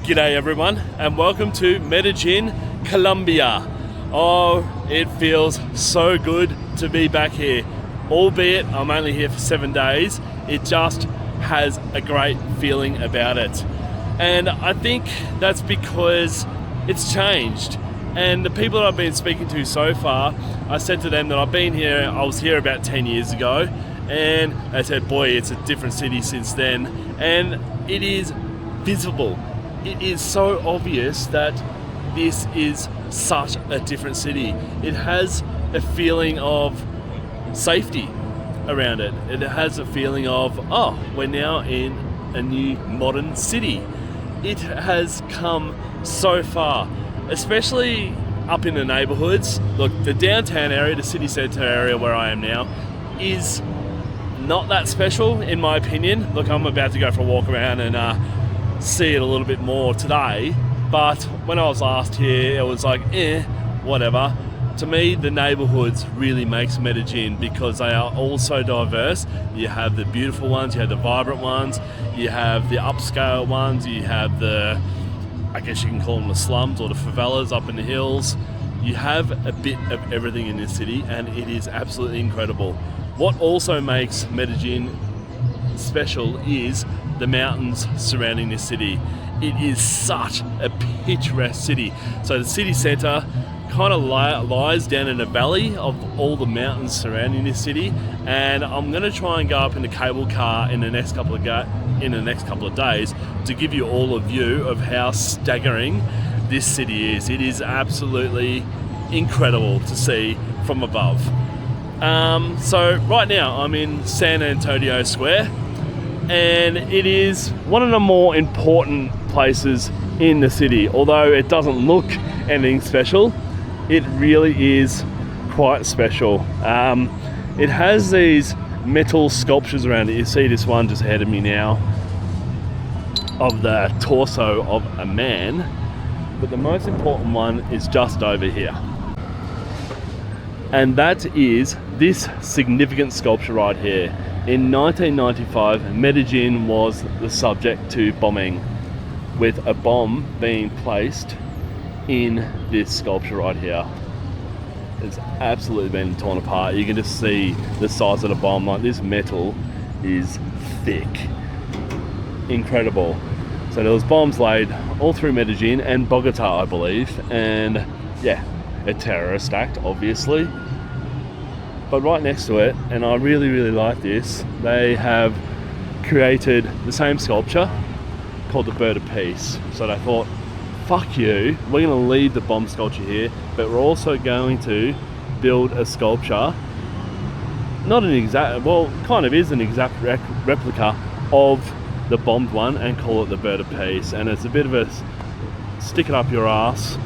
G'day everyone, and welcome to Medellin, Colombia. Oh, it feels so good to be back here. Albeit I'm only here for 7 days, it just has a great feeling about it. And I think that's because it's changed. And the people that I've been speaking to so far, I said to them that I was here about 10 years ago, and they said, boy, it's a different city since then. And it is visible. It is so obvious that this is such a different city. It has a feeling of safety around it. It has a feeling of, oh, we're now in a new modern city. It has come so far, especially up in the neighborhoods. Look, the downtown area, the city center area where I am now, is not that special in my opinion. Look, I'm about to go for a walk around and see it a little bit more today, but when I was last here, it was like, whatever. To me, the neighborhoods really makes Medellin because they are all so diverse. You have the beautiful ones, you have the vibrant ones, you have the upscale ones, you have the, I guess you can call them the slums or the favelas up in the hills. You have a bit of everything in this city, and it is absolutely incredible. What also makes Medellin special is the mountains surrounding this city. It is such a picturesque city. So the city centre kind of lies down in a valley of all the mountains surrounding this city, and I'm going to try and go up in the cable car in the next couple of days to give you all a view of how staggering this city is. It is absolutely incredible to see from above. So right now I'm in San Antonio Square, and it is one of the more important places in the city. Although it doesn't look anything special, it really is quite special. It has these metal sculptures around it. You see this one just ahead of me now of the torso of a man, but the most important one is just over here, and that is this significant sculpture right here. In 1995, Medellin was the subject to bombing, with a bomb being placed in this sculpture right here. It's absolutely been torn apart. You can just see the size of the bomb. Like, this metal is thick. Incredible. So there was bombs laid all through Medellin and Bogota, I believe, and yeah, a terrorist act, obviously. But right next to it, and I really, really like this, they have created the same sculpture called the Bird of Peace. So they thought, fuck you, we're going to leave the bomb sculpture here, but we're also going to build a sculpture, not an exact, well, kind of is an exact replica of the bombed one, and call it the Bird of Peace. And it's a bit of a stick it up your ass.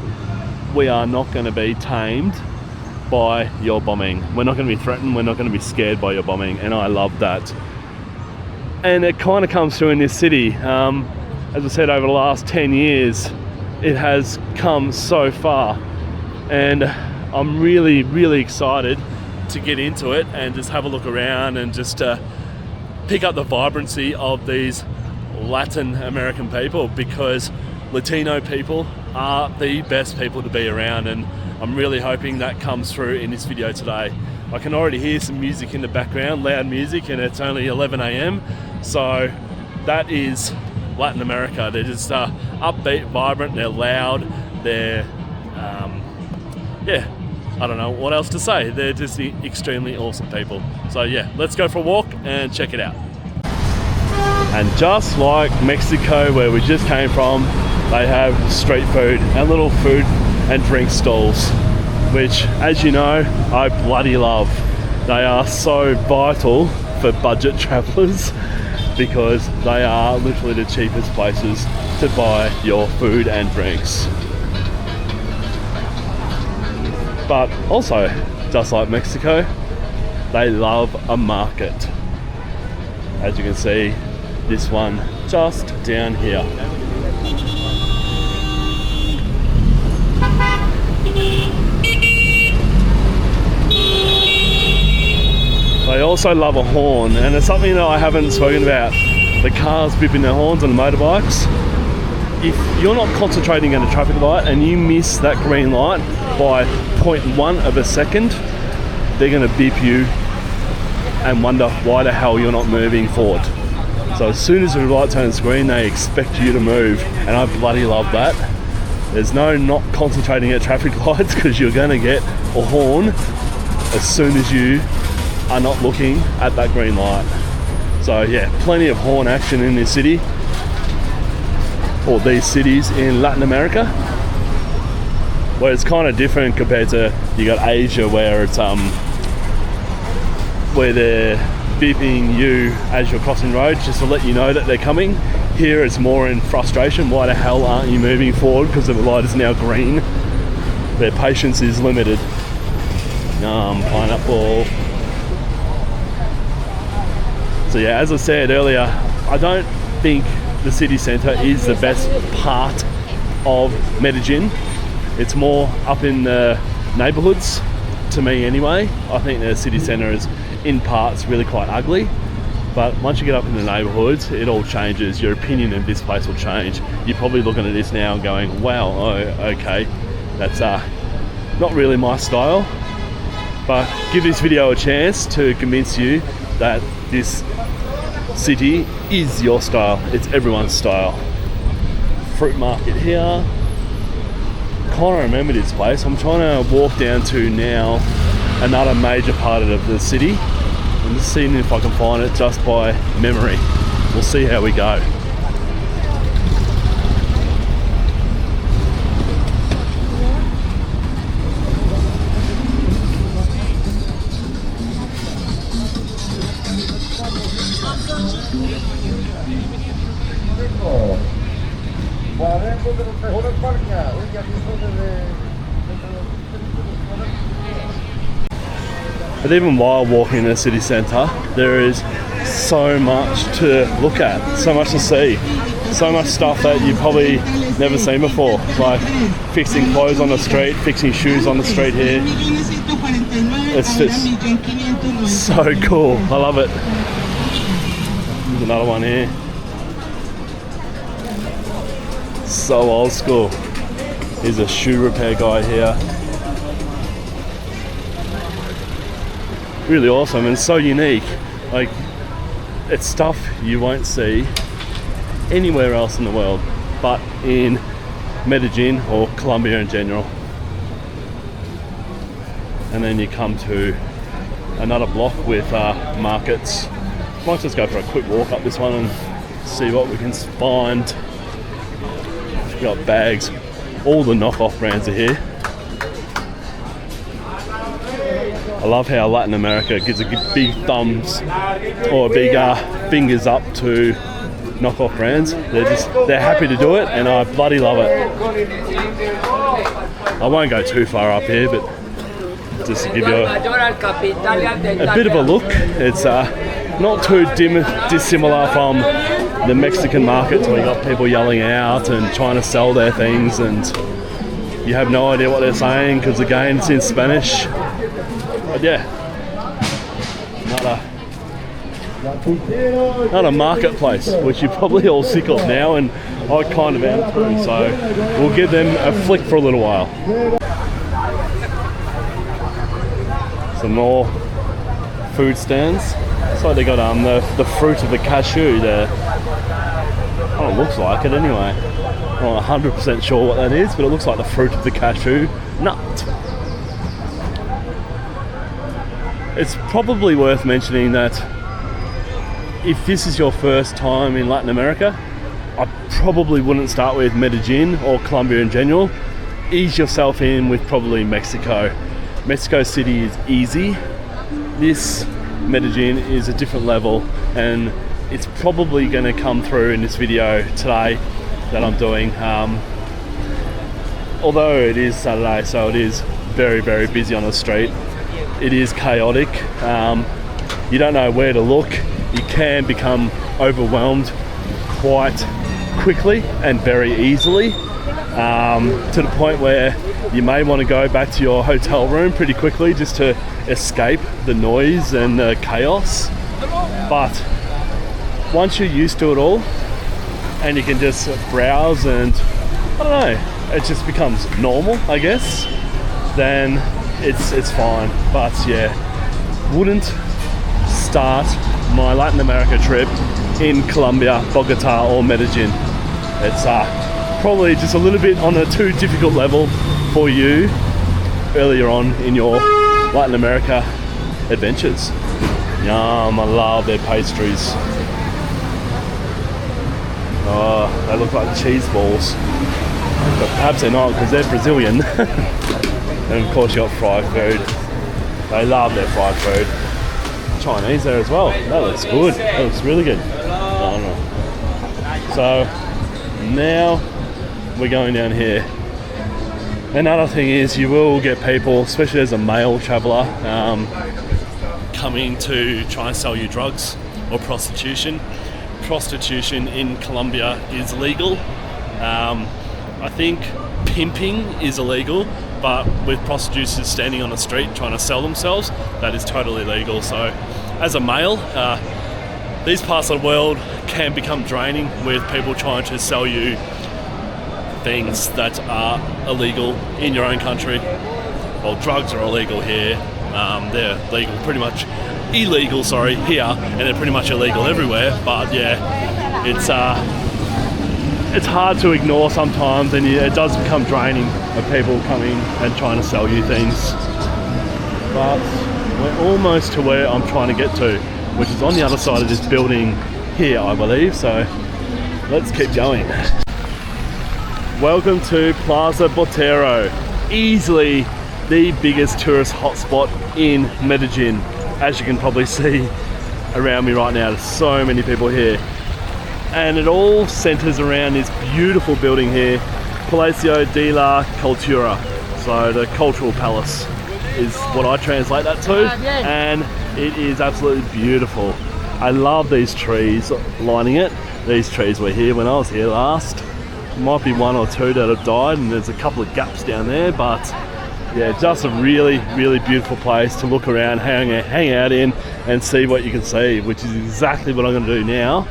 We are not going to be tamed by your bombing. We're not going to be threatened. We're not going to be scared by your bombing. And I love that. And it kind of comes through in this city. As I said, over the last 10 years, it has come so far. And I'm really, really excited to get into it and just have a look around and just pick up the vibrancy of these Latin American people, because Latino people are the best people to be around, and I'm really hoping that comes through in this video today. I can already hear some music in the background, loud music, and it's only 11 a.m. So that is Latin America. They're just upbeat, vibrant, they're loud, they're, I don't know what else to say. They're just extremely awesome people. So yeah, let's go for a walk and check it out. And just like Mexico, where we just came from, they have street food and little food and drink stalls, which, as you know, I bloody love. They are so vital for budget travelers because they are literally the cheapest places to buy your food and drinks. But also, just like Mexico, they love a market. As you can see, this one just down here. They also love a horn, and it's something that I haven't spoken about. The cars beeping their horns on the motorbikes. if you're not concentrating at a traffic light and you miss that green light by 0.1 of a second, they're going to beep you and wonder why the hell you're not moving forward. So as soon as the light turns green, they expect you to move, and I bloody love that. There's no not concentrating at traffic lights, because you're going to get a horn as soon as you are not looking at that green light. So yeah, plenty of horn action in this city, or these cities in Latin America, where it's kind of different compared to, you got Asia, where it's where they're beeping you as you're crossing roads just to let you know that they're coming. Here it's more in frustration. Why the hell aren't you moving forward? Because the light is now green. Their patience is limited. Pineapple. So yeah, as I said earlier, I don't think the city centre is the best part of Medellin. It's more up in the neighbourhoods, to me anyway. I think the city centre is in parts really quite ugly, but once you get up in the neighbourhoods, it all changes. Your opinion of this place will change. You're probably looking at this now and going, wow, oh, okay, that's not really my style. But give this video a chance to convince you that this city is your style. It's everyone's style. Fruit market here. Kind of remember this place. I'm trying to walk down to now another major part of the city. I'm just seeing if I can find it just by memory. We'll see how we go. But even while walking in the city centre, there is so much to look at, so much to see, so much stuff that you've probably never seen before, like fixing clothes on the street, fixing shoes on the street here. It's just so cool. I love it. There's another one here. So old school. Here's a shoe repair guy here. Really awesome and so unique. Like, it's stuff you won't see anywhere else in the world but in Medellin or Colombia in general. And then you come to another block with markets. Might just go for a quick walk up this one and see what we can find. We've got bags. All the knockoff brands are here. I love how Latin America gives a big thumbs or big fingers up to knockoff brands. They're happy to do it, and I bloody love it. I won't go too far up here, but just to give you a bit of a look. It's not too dissimilar from the Mexican markets, where you got people yelling out and trying to sell their things, and you have no idea what they're saying because again it's in Spanish. But yeah, not a marketplace, which you're probably all sick of now, and I kind of am too, so we'll give them a flick for a little while. Some more food stands. Looks like they got the fruit of the cashew there. Oh, it looks like it anyway. I'm not 100% sure what that is, but it looks like the fruit of the cashew nut. It's probably worth mentioning that if this is your first time in Latin America, I probably wouldn't start with Medellin or Colombia in general. Ease yourself in with probably Mexico. Mexico City is easy. This Medellin is a different level, and it's probably going to come through in this video today that I'm doing. Although it is Saturday, so it is very, very busy on the street. It is chaotic. You don't know where to look. You can become overwhelmed quite quickly and very easily, to the point where you may want to go back to your hotel room pretty quickly just to escape the noise and the chaos. But once you're used to it all, and you can just browse, and I don't know, it just becomes normal, I guess, then it's fine. But yeah, wouldn't start my Latin America trip in Colombia, Bogota or Medellin. It's probably just a little bit on a too difficult level for you earlier on in your Latin America adventures. Yum, I love their pastries. Oh, they look like cheese balls. But perhaps they're not, because they're Brazilian. And of course you got fried food. They love their fried food. Chinese there as well. That looks good. That looks really good. I don't know. So now we're going down here. Another thing is you will get people, especially as a male traveller, coming to try and sell you drugs or prostitution. Prostitution in Colombia is legal. I think pimping is illegal, but with prostitutes standing on the street trying to sell themselves, that is totally legal. So as a male, these parts of the world can become draining with people trying to sell you things that are illegal in your own country. Well, drugs are illegal here. They're legal, pretty much illegal, here, and they're pretty much illegal everywhere. But yeah, it's hard to ignore sometimes, and it does become draining of people coming and trying to sell you things. But we're almost to where I'm trying to get to, which is on the other side of this building here, I believe. So let's keep going. Welcome to Plaza Botero, easily the biggest tourist hotspot in Medellin. As you can probably see around me right now, there's so many people here. And it all centers around this beautiful building here, Palacio de la Cultura. So the cultural palace is what I translate that to, and it is absolutely beautiful. I love these trees lining it. These trees were here when I was here last. Might be one or two that have died, and there's a couple of gaps down there, but yeah, just a really, really beautiful place to look around, hang out in, and see what you can see, which is exactly what I'm going to do now,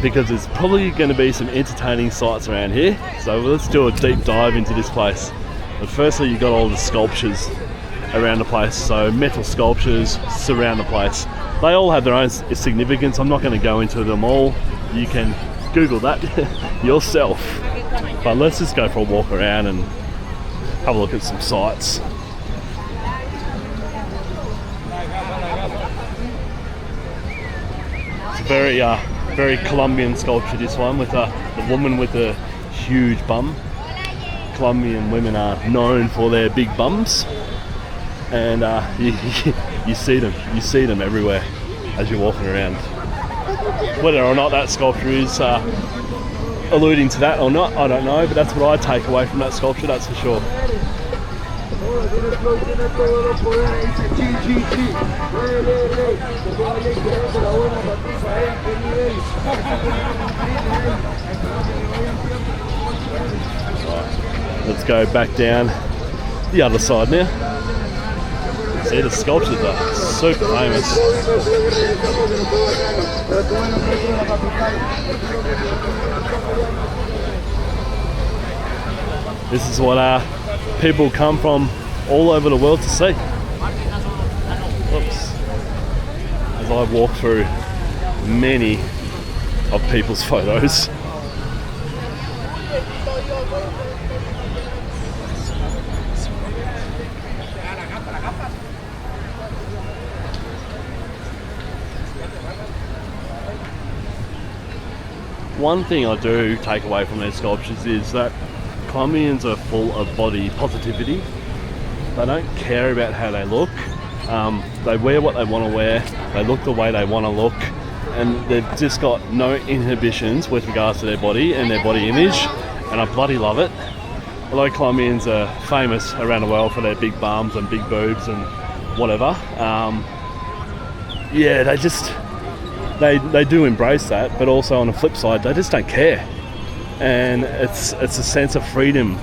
because there's probably going to be some entertaining sights around here. So let's do a deep dive into this place. But firstly, you've got all the sculptures around the place. So metal sculptures surround the place. They all have their own significance. I'm not going to go into them all. You can Google that yourself. But let's just go for a walk around and have a look at some sights. It's a very Colombian sculpture, this one, with the woman with a huge bum. Colombian women are known for their big bums, and you see them everywhere as you're walking around. Whether or not that sculpture is alluding to that or not, I don't know, but that's what I take away from that sculpture, that's for sure. Let's go back down the other side now. See, the sculptures are super famous. This is what people come from all over the world to see. Oops. As I walk through many of people's photos. One thing I do take away from these sculptures is that Colombians are full of body positivity. They don't care about how they look. They wear what they want to wear. They look the way they want to look. And they've just got no inhibitions with regards to their body and their body image. And I bloody love it. Although Colombians are famous around the world for their big bums and big boobs and whatever. Yeah, they do embrace that, but also on the flip side, they just don't care. And it's a sense of freedom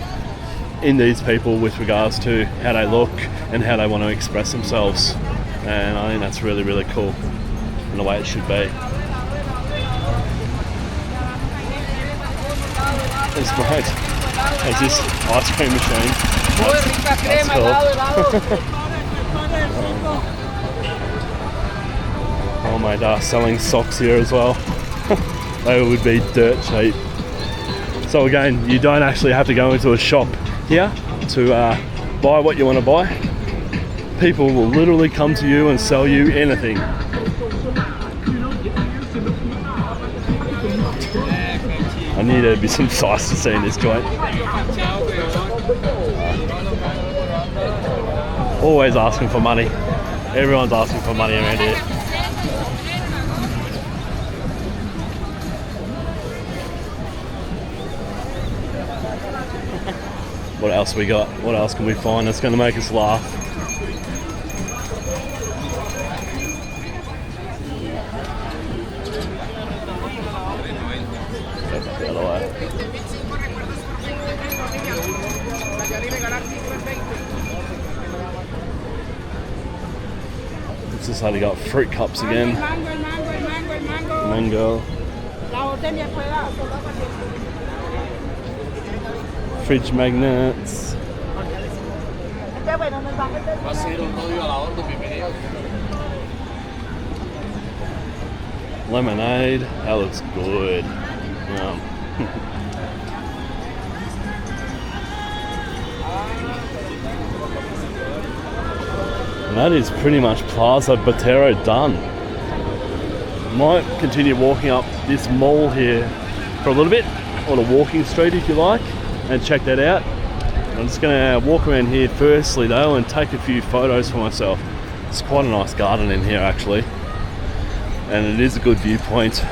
in these people with regards to how they look and how they want to express themselves. And I think that's really, really cool in the way it should be. It's great. There's this ice cream machine. That's cool. Oh my God, selling socks here as well. They would be dirt cheap. So again, you don't actually have to go into a shop here to buy what you want to buy. People will literally come to you and sell you anything. I knew there'd be some sights to see in this joint. Always asking for money. Everyone's asking for money around here. What else we got? What else can we find that's going to make us laugh? The other way. It's just only got fruit cups again. Mango. Fridge magnets. Lemonade. That looks good. And that is pretty much Plaza Botero done. Might continue walking up this mall here for a little bit, on a walking street if you like, and check that out. I'm just going to walk around here firstly though and take a few photos for myself. It's quite a nice garden in here actually, and it is a good viewpoint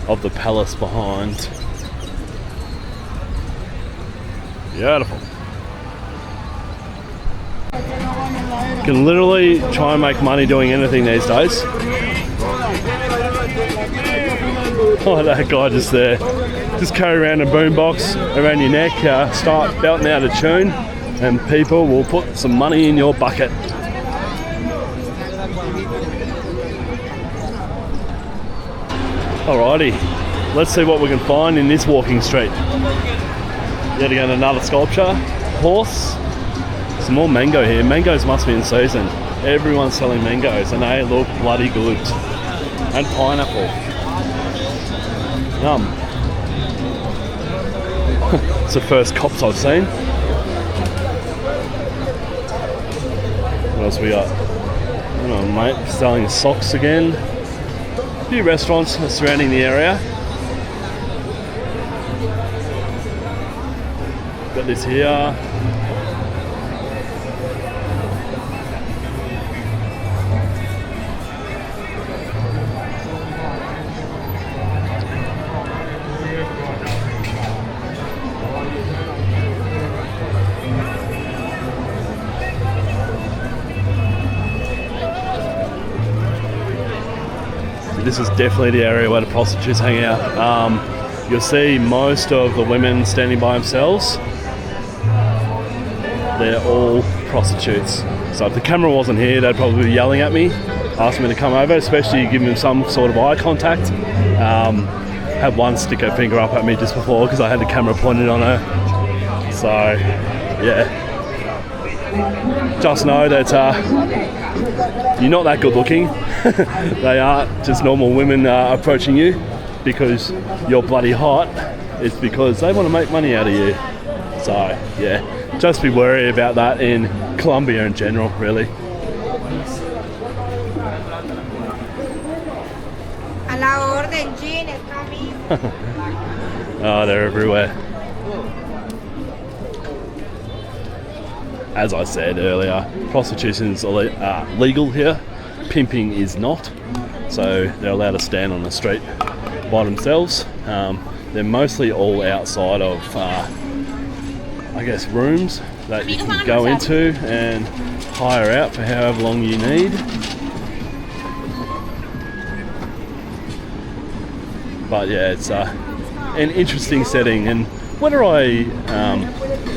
of the palace behind. Beautiful. You can literally try and make money doing anything these days. Oh, that guy just there. Just carry around a boombox around your neck, start belting out a tune, and people will put some money in your bucket. Alrighty, let's see what we can find in this walking street. Yet again, another sculpture, horse, some more mango here. Mangoes must be in season. Everyone's selling mangoes and they look bloody good. And pineapple. Yum. It's the first cops I've seen. What else we got? I don't know, mate, selling socks again. A few restaurants surrounding the area. Got this here. This is definitely the area where the prostitutes hang out. You'll see most of the women standing by themselves. They're all prostitutes. So if the camera wasn't here, they'd probably be yelling at me, asking me to come over, especially giving them some sort of eye contact. Had one stick her finger up at me just before because I had the camera pointed on her. So, yeah. Just know that you're not that good looking. They are just normal women approaching you because you're bloody hot. It's because they want to make money out of you. So yeah, just be wary about that in Colombia in general, really. A la orden, jeans, camisa. Oh, they're everywhere. As I said earlier, prostitution is legal here. Pimping is not, so they're allowed to stand on the street by themselves. They're mostly all outside of, I guess, rooms that you can go into and hire out for however long you need. But yeah, it's an interesting setting, and whether I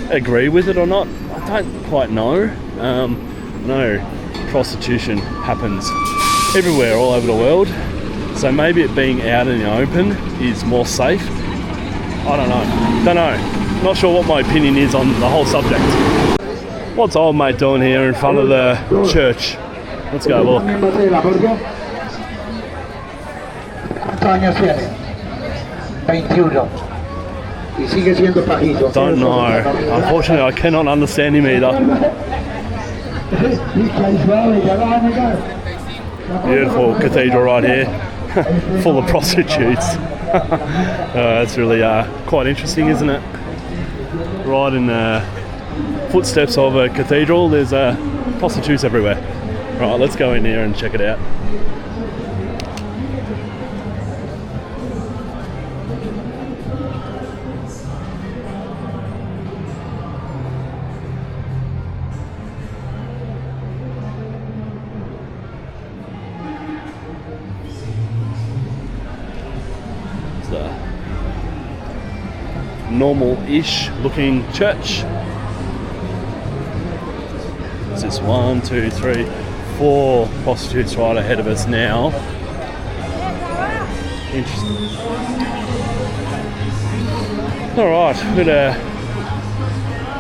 agree with it or not, I don't quite know. No. Prostitution happens everywhere, all over the world, so maybe it being out in the open is more safe, I don't know. Not sure what my opinion is on the whole subject. What's old mate doing here in front of the church? Let's go look. Don't know. Unfortunately, I cannot understand him either. Beautiful cathedral right here, full of prostitutes. That's really quite interesting, isn't it? Right in the footsteps of a cathedral, there's prostitutes everywhere. Right, let's go in here and check it out. Normal-ish looking church. Is this 1, 2, 3, 4 prostitutes right ahead of us now? Interesting. Alright, we're gonna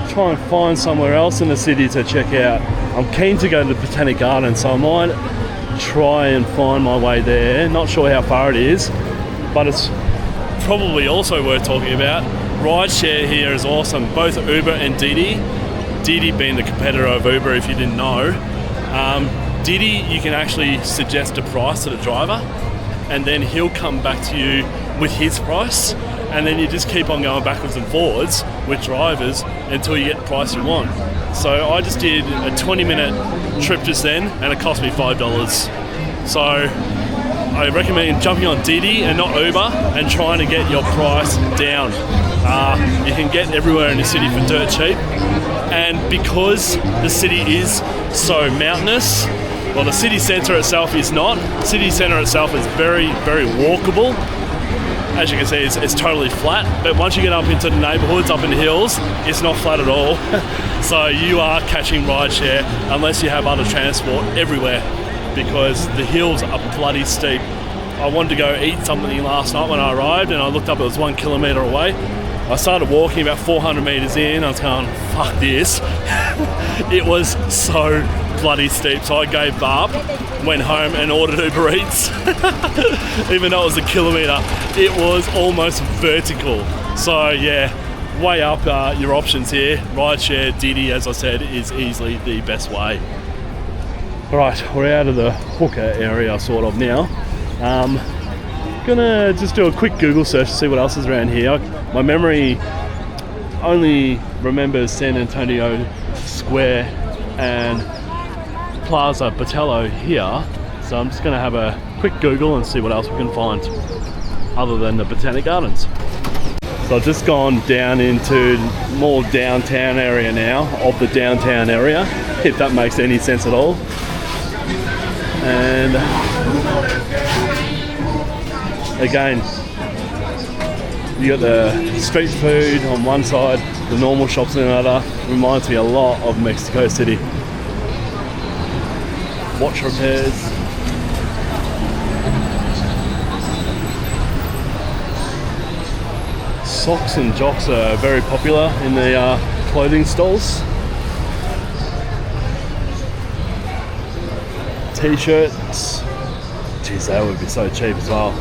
try and find somewhere else in the city to check out. I'm keen to go to the Botanic Garden, so I might try and find my way there. Not sure how far it is, but it's probably also worth talking about. Rideshare here is awesome, both Uber and Didi. Didi being the competitor of Uber, if you didn't know. Didi, you can actually suggest a price to the driver, and then he'll come back to you with his price, and then you just keep on going backwards and forwards with drivers until you get the price you want. So I just did a 20-minute trip just then, and it cost me $5. So I recommend jumping on Didi and not Uber and trying to get your price down. You can get everywhere in the city for dirt cheap, and because the city is so mountainous, well, the city centre itself is not. The city centre itself is very, very walkable. As you can see, it's totally flat, but once you get up into the neighbourhoods, up in the hills, it's not flat at all. So you are catching rideshare unless you have other transport everywhere, because the hills are bloody steep. I wanted to go eat something last night when I arrived, and I looked up, it was 1 kilometre away. I started walking about 400 metres in, I was going, fuck this. It was so bloody steep, so I gave up, went home and ordered Uber Eats. Even though it was a kilometre, it was almost vertical. So yeah, weigh up your options here. Rideshare, Didi, as I said, is easily the best way. Alright, we're out of the hooker area sort of now. Gonna just do a quick Google search to see what else is around here. My memory only remembers San Antonio Square and Plaza Botello here, so I'm just gonna have a quick Google and see what else we can find other than the Botanic Gardens. So I've just gone down into more downtown area now, of the downtown area, if that makes any sense at all. And again, you got the street food on one side, the normal shops on the other. Reminds me a lot of Mexico City. Watch repairs. Socks and jocks are very popular in the clothing stalls. T-shirts. Geez, that would be so cheap as well.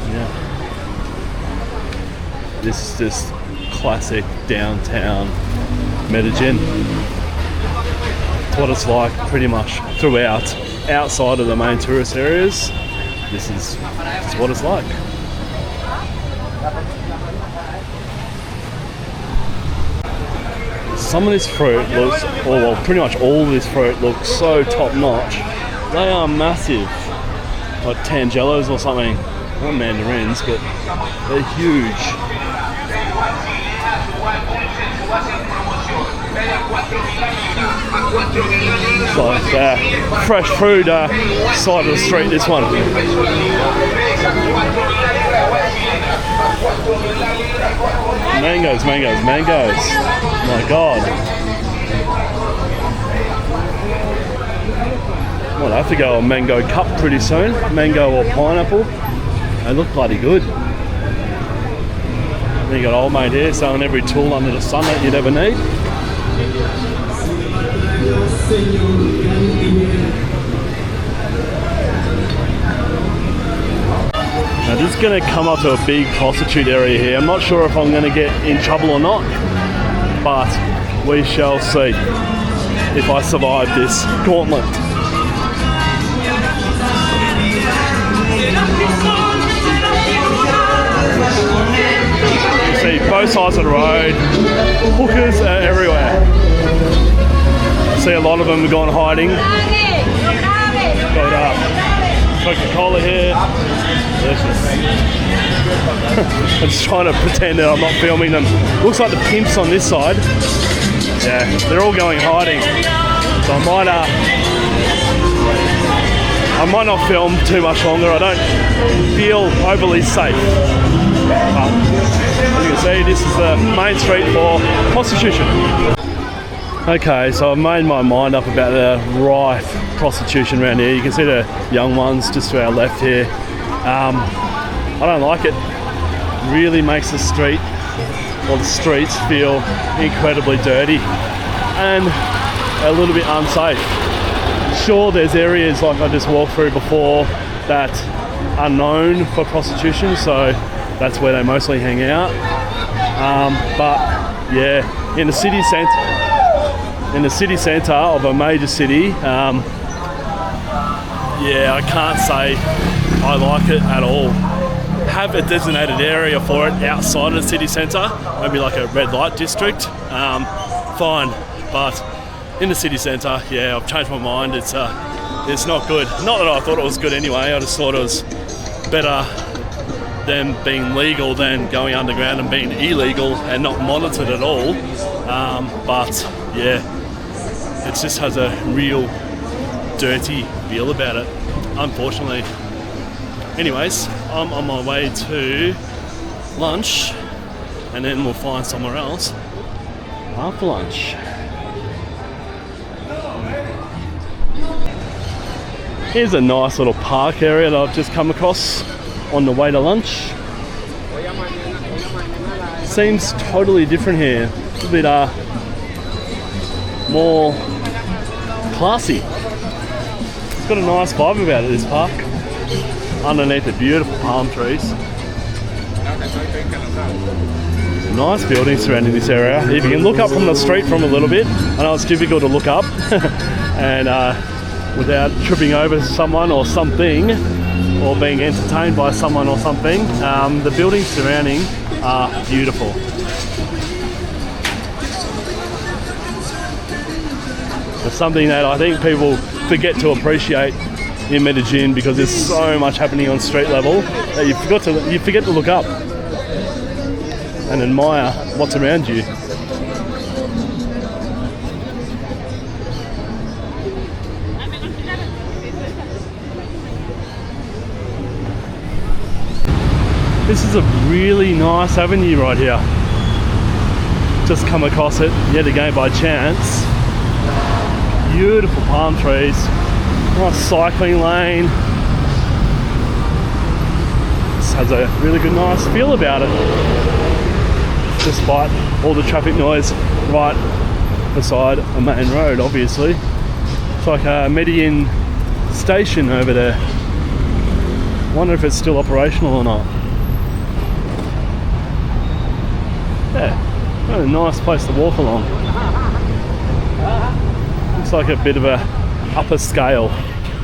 Yeah. This is just classic downtown Medellin. It's what it's like pretty much throughout, outside of the main tourist areas. This is what it's like. Some of this fruit looks, or well, pretty much all of this fruit looks so top notch. They are massive, like tangelos or something. Not mandarins, but they're huge. So fresh fruit side of the street, this one. Mangoes, mangoes, mangoes. My God. Well, I have to go a mango cup pretty soon. Mango or pineapple. They look bloody good. Then you got old mate here selling every tool under the sun that you'd ever need. Now this is going to come up to a big prostitute area here. I'm not sure if I'm going to get in trouble or not, but we shall see if I survive this gauntlet. You see both sides of the road, hookers are everywhere. See a lot of them gone hiding. Got Coca-Cola here. I'm just trying to pretend that I'm not filming them. Looks like the pimps on this side. Yeah, they're all going hiding. So I might not film too much longer. I don't feel overly safe. But as you can see, this is the main street for prostitution. Okay, so I've made my mind up about the rife prostitution around here. You can see the young ones just to our left here. I don't like it. Really makes the streets feel incredibly dirty and a little bit unsafe. Sure, there's areas like I just walked through before that are known for prostitution, so that's where they mostly hang out. But yeah, in the city centre of a major city, yeah, I can't say I like it at all. Have a designated area for it outside of the city centre, maybe like a red light district, fine. But in the city centre, yeah, I've changed my mind. It's not good. Not that I thought it was good anyway. I just thought it was better than being legal than going underground and being illegal and not monitored at all. But yeah, it just has a real dirty feel about it, unfortunately. Anyways, I'm on my way to lunch and then we'll find somewhere else after lunch. Here's a nice little park area that I've just come across on the way to lunch. Seems totally different here. A little bit more classy. It's got a nice vibe about it, this park. Underneath the beautiful palm trees. Nice buildings surrounding this area. If you can look up from the street from a little bit, I know it's difficult to look up and without tripping over someone or something or being entertained by someone or something. The buildings surrounding are beautiful. It's something that I think people forget to appreciate in Medellin because there's so much happening on street level that you forget to look up and admire what's around you. This is a really nice avenue right here. Just come across it yet again by chance. Beautiful palm trees. Nice cycling lane. This has a really good, nice feel about it. Despite all the traffic noise right beside a main road, obviously. It's like a Medellin station over there. Wonder if it's still operational or not. Yeah, what a nice place to walk along. Looks like a bit of a upper scale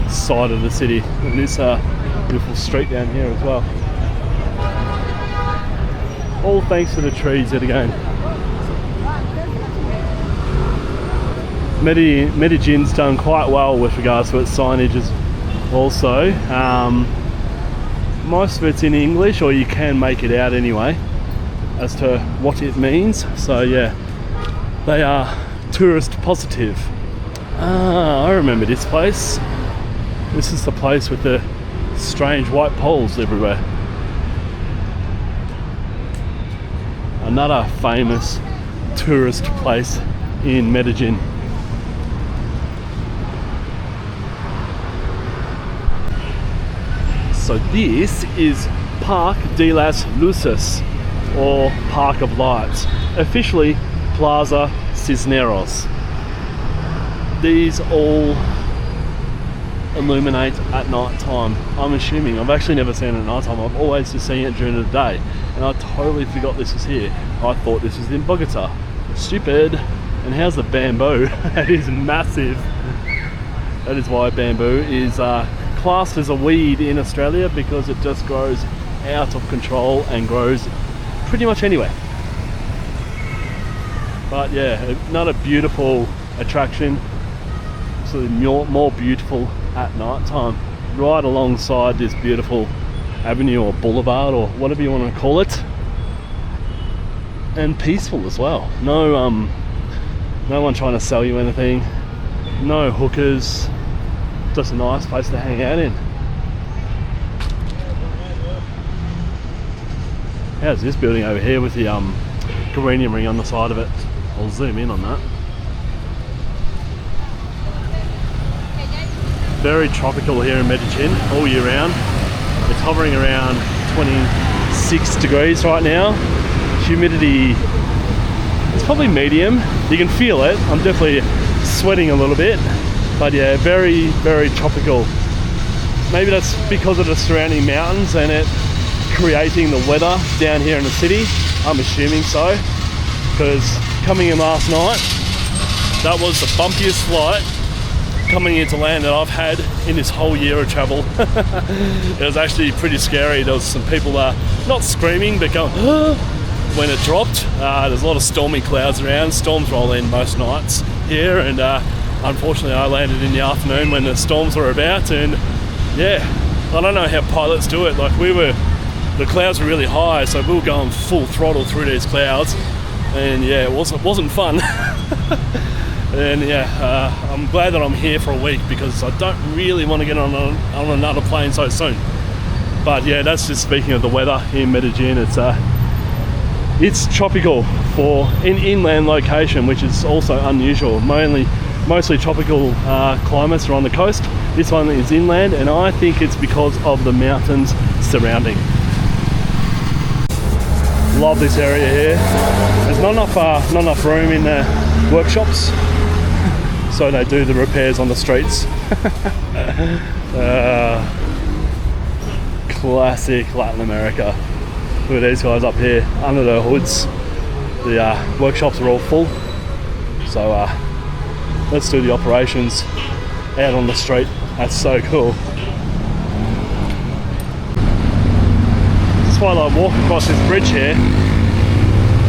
side of the city. And this beautiful street down here as well. All thanks to the trees yet again. Medellin's done quite well with regards to its signages also. Most of it's in English, or you can make it out anyway, as to what it means. So yeah, they are tourist positive. I remember this place. This is the place with the strange white poles everywhere. Another famous tourist place in Medellin. So this is Park de las Luces, or Park of Lights, officially Plaza Cisneros. These all illuminate at night time. I'm assuming. I've actually never seen it at night time. I've always just seen it during the day, and I totally forgot this was here. I thought this was in Bogota. Stupid. And how's the bamboo? That is massive. That is why bamboo is classed as a weed in Australia, because it just grows out of control and grows pretty much anywhere. But yeah, another beautiful attraction. So more beautiful at night time, right alongside this beautiful avenue or boulevard or whatever you want to call it, and peaceful as well. No one trying to sell you anything, no hookers, just a nice place to hang out in. How's this building over here with the geranium ring on the side of it? I'll zoom in on that. Very tropical here in Medellin all year round. It's hovering around 26 degrees right now. Humidity, it's probably medium. You can feel it. I'm definitely sweating a little bit. But yeah, very, very tropical. Maybe that's because of the surrounding mountains and it creating the weather down here in the city. I'm assuming so. Because coming in last night, that was the bumpiest flight coming into land that I've had in this whole year of travel. It was actually pretty scary. There was some people not screaming but going when it dropped. There's a lot of stormy clouds around. Storms roll in most nights here, and unfortunately I landed in the afternoon when the storms were about, and yeah, I don't know how pilots do it. Like the clouds were really high, so we were going full throttle through these clouds, and yeah, it wasn't fun. And yeah, I'm glad that I'm here for a week, because I don't really want to get on another plane so soon. But yeah, that's just speaking of the weather in Medellin. It's tropical for an inland location, which is also unusual. Mostly tropical climates are on the coast. This one is inland, and I think it's because of the mountains surrounding. Love this area here. There's not enough room in the workshops, so they do the repairs on the streets. Classic Latin America. Look at these guys up here under the hoods. The workshops are all full, so let's do the operations out on the street. That's so cool. Just while I walk across this bridge here,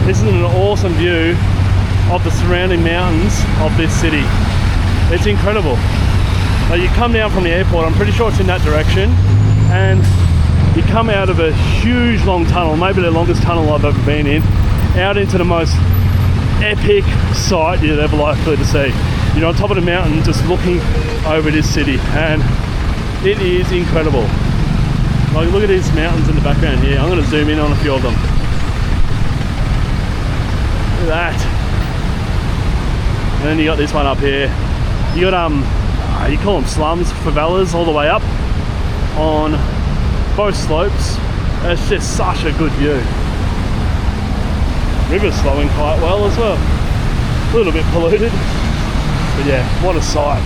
this is an awesome view of the surrounding mountains of this city. It's incredible. You come down from the airport, I'm pretty sure it's in that direction, and you come out of a huge long tunnel, maybe the longest tunnel I've ever been in, out into the most epic sight you're ever likely to see. You're on top of the mountain just looking over this city, and it is incredible. Like, look at these mountains in the background here. I'm going to zoom in on a few of them. Look at that. And then you got this one up here. You got you call them slums, favelas, all the way up on both slopes. It's just such a good view. River's flowing quite well as well. A little bit polluted, but yeah, what a sight.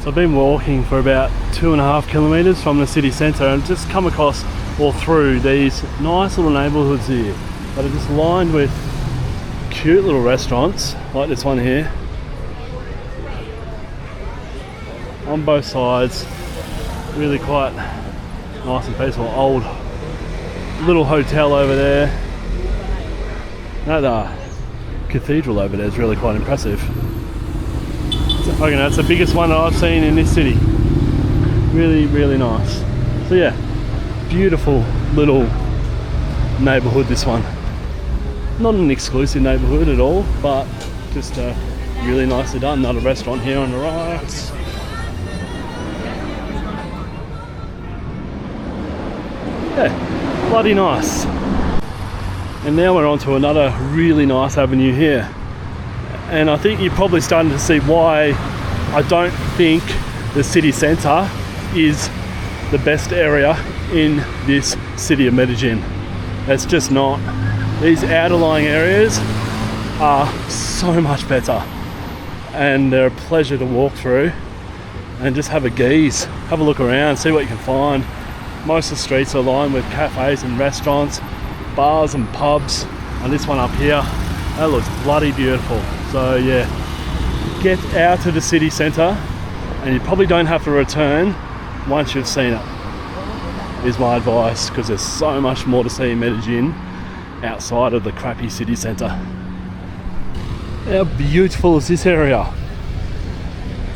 So I've been walking for about 2.5 kilometers from the city centre, and just come across or through these nice little neighbourhoods here that are just lined with cute little restaurants like this one here on both sides. Really quite nice and peaceful. Old little hotel over there. That cathedral over there is really quite impressive. I reckon that's the biggest one that I've seen in this city. Really, really nice. So yeah, beautiful little neighbourhood, this one. Not an exclusive neighbourhood at all, but just really nicely done. Another restaurant here on the right. Yeah, bloody nice. And now we're on to another really nice avenue here. And I think you're probably starting to see why I don't think the city centre is the best area in this city of Medellin. It's just not. These outer-lying areas are so much better, and they're a pleasure to walk through and just have a gaze, have a look around, see what you can find. Most of the streets are lined with cafes and restaurants, bars and pubs, and this one up here, that looks bloody beautiful. So yeah, get out to the city centre, and you probably don't have to return once you've seen it, is my advice, because there's so much more to see in Medellin outside of the crappy city centre. How beautiful is this area?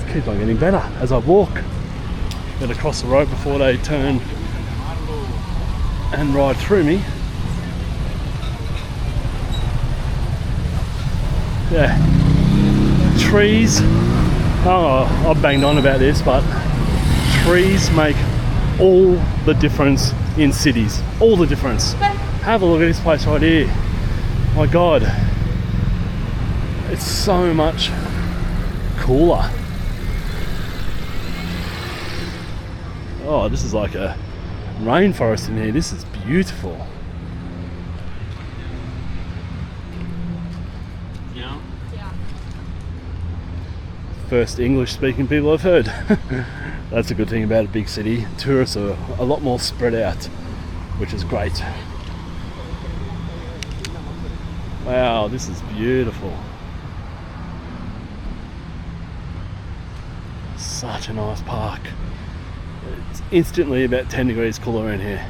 It keeps on getting better as I walk. Gotta cross the road before they turn and ride through me. Yeah, trees, I've banged on about this, but trees make all the difference in cities, all the difference. Have a look at this place right here. My God, it's so much cooler. Oh, this is like a rainforest in here. This is beautiful. Yeah. First English speaking people I've heard. That's a good thing about a big city. Tourists are a lot more spread out, which is great. Wow, this is beautiful. Such a nice park. It's instantly about 10 degrees cooler in here.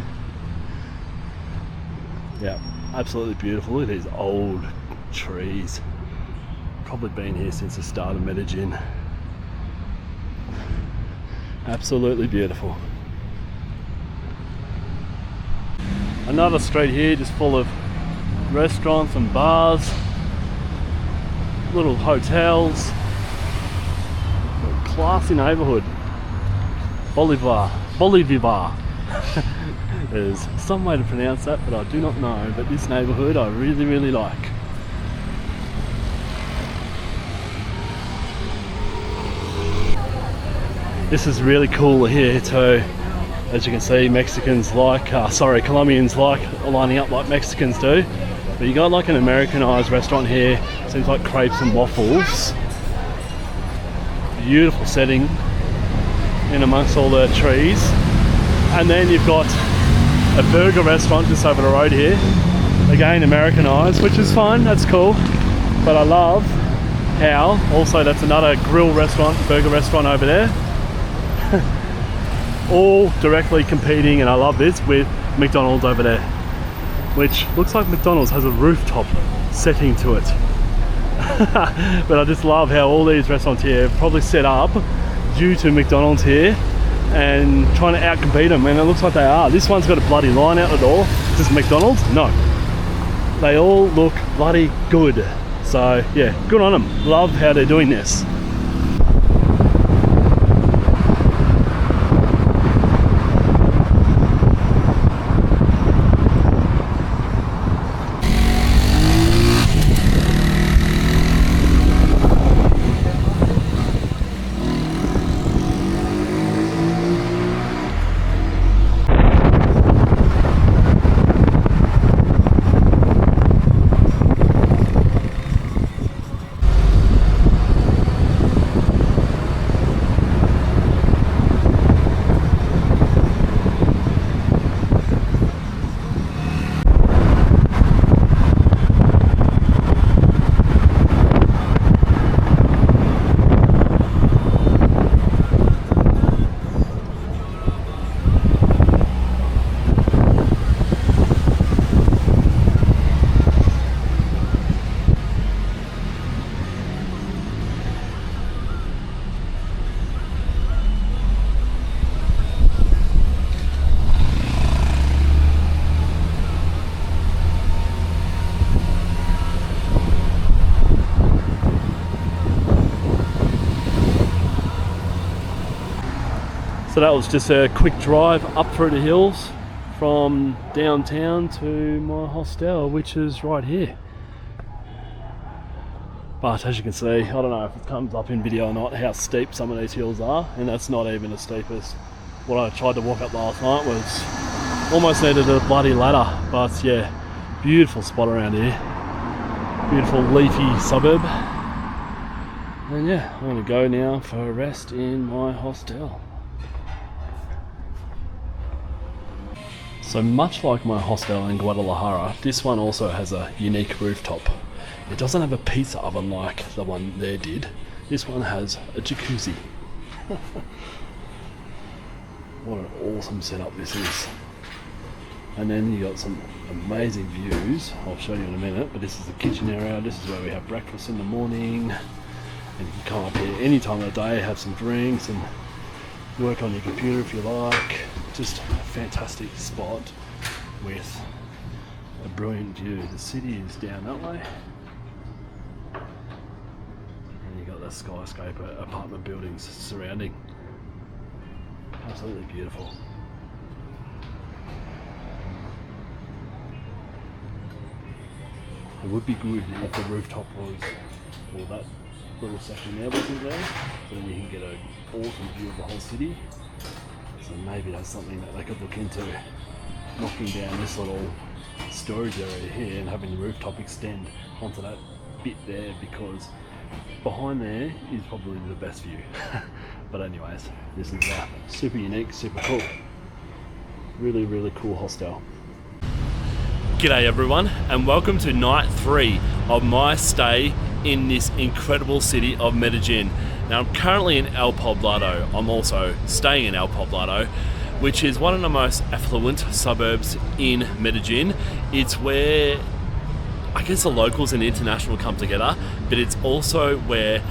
Yeah, absolutely beautiful. Look at these old trees. Probably been here since the start of Medellin. Absolutely beautiful. Another street here just full of restaurants and bars, little hotels, classy neighbourhood. Bolivar. There's some way to pronounce that, but I do not know. But this neighbourhood I really like. This is really cool here too. As you can see, Colombians like lining up like Mexicans do. But you got like an Americanized restaurant here. Seems like crepes and waffles. Beautiful setting in amongst all the trees. And then you've got a burger restaurant just over the road here. Again, Americanized, which is fine, that's cool. But I love how, also that's another grill restaurant, burger restaurant over there. All directly competing, and I love this, with McDonald's over there. Which looks like McDonald's has a rooftop setting to it. But I just love how all these restaurants here are probably set up due to McDonald's here and trying to outcompete them, and it looks like they are. This one's got a bloody line out the door. Is this McDonald's? No. They all look bloody good. So yeah, good on them. Love how they're doing this. So that was just a quick drive up through the hills from downtown to my hostel, which is right here. But as you can see, I don't know if it comes up in video or not, how steep some of these hills are, and that's not even the steepest. What I tried to walk up last night was almost needed a bloody ladder, but yeah, beautiful spot around here. Beautiful leafy suburb. And yeah, I'm going to go now for a rest in my hostel. So much like my hostel in Guadalajara, this one also has a unique rooftop. It doesn't have a pizza oven like the one there did. This one has a jacuzzi. What an awesome setup this is. And then you got some amazing views. I'll show you in a minute, but this is the kitchen area. This is where we have breakfast in the morning. And you can come up here any time of the day, have some drinks and work on your computer if you like. Just a fantastic spot with a brilliant view. The city is down that way. And you got the skyscraper apartment buildings surrounding. Absolutely beautiful. It would be good if the rooftop was, or that little section there wasn't there, so then you can get an awesome view of the whole city. So maybe that's something that they could look into, knocking down this little storage area here and having the rooftop extend onto that bit there, because behind there is probably the best view. But anyways, this is super unique, super cool. Really, really cool hostel. G'day everyone, and welcome to night 3 of my stay in this incredible city of Medellin. Now I'm currently in El Poblado. I'm also staying in El Poblado, which is one of the most affluent suburbs in Medellin. It's where I guess the locals and the international come together, but it's also where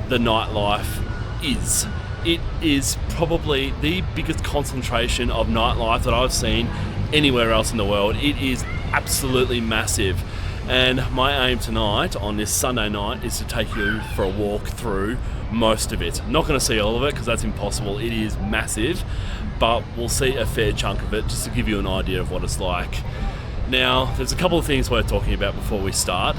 the nightlife is. It is probably the biggest concentration of nightlife that I've seen anywhere else in the world. It is absolutely massive, and my aim tonight on this Sunday night is to take you for a walk through most of it. I'm not going to see all of it because that's impossible. It is massive, but we'll see a fair chunk of it just to give you an idea of what it's like. Now, there's a couple of things worth talking about before we start.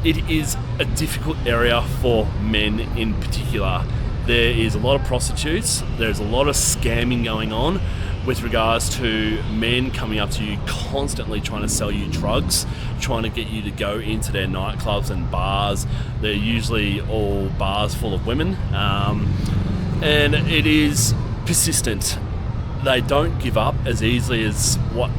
It is a difficult area for men in particular. There is a lot of prostitutes, there's a lot of scamming going on with regards to men coming up to you constantly trying to sell you drugs, trying to get you to go into their nightclubs and bars. They're usually all bars full of women, and it is persistent. They don't give up as easily as what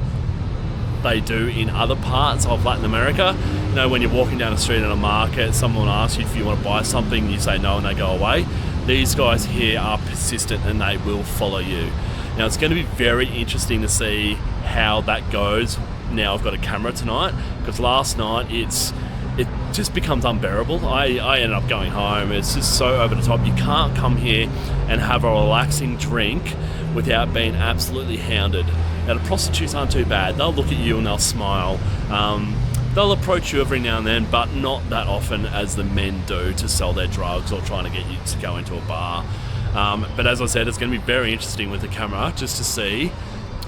they do in other parts of Latin America. You know, when you're walking down the street in a market, someone asks you if you want to buy something, you say no and they go away. These guys here are persistent and they will follow you. Now it's going to be very interesting to see how that goes. Now I've got a camera tonight, because last night it just becomes unbearable. I ended up going home. It's just so over the top. You can't come here and have a relaxing drink without being absolutely hounded. Now the prostitutes aren't too bad. They'll look at you and they'll smile. They'll approach you every now and then, but not that often as the men do to sell their drugs or trying to get you to go into a bar. But as I said, it's going to be very interesting with the camera just to see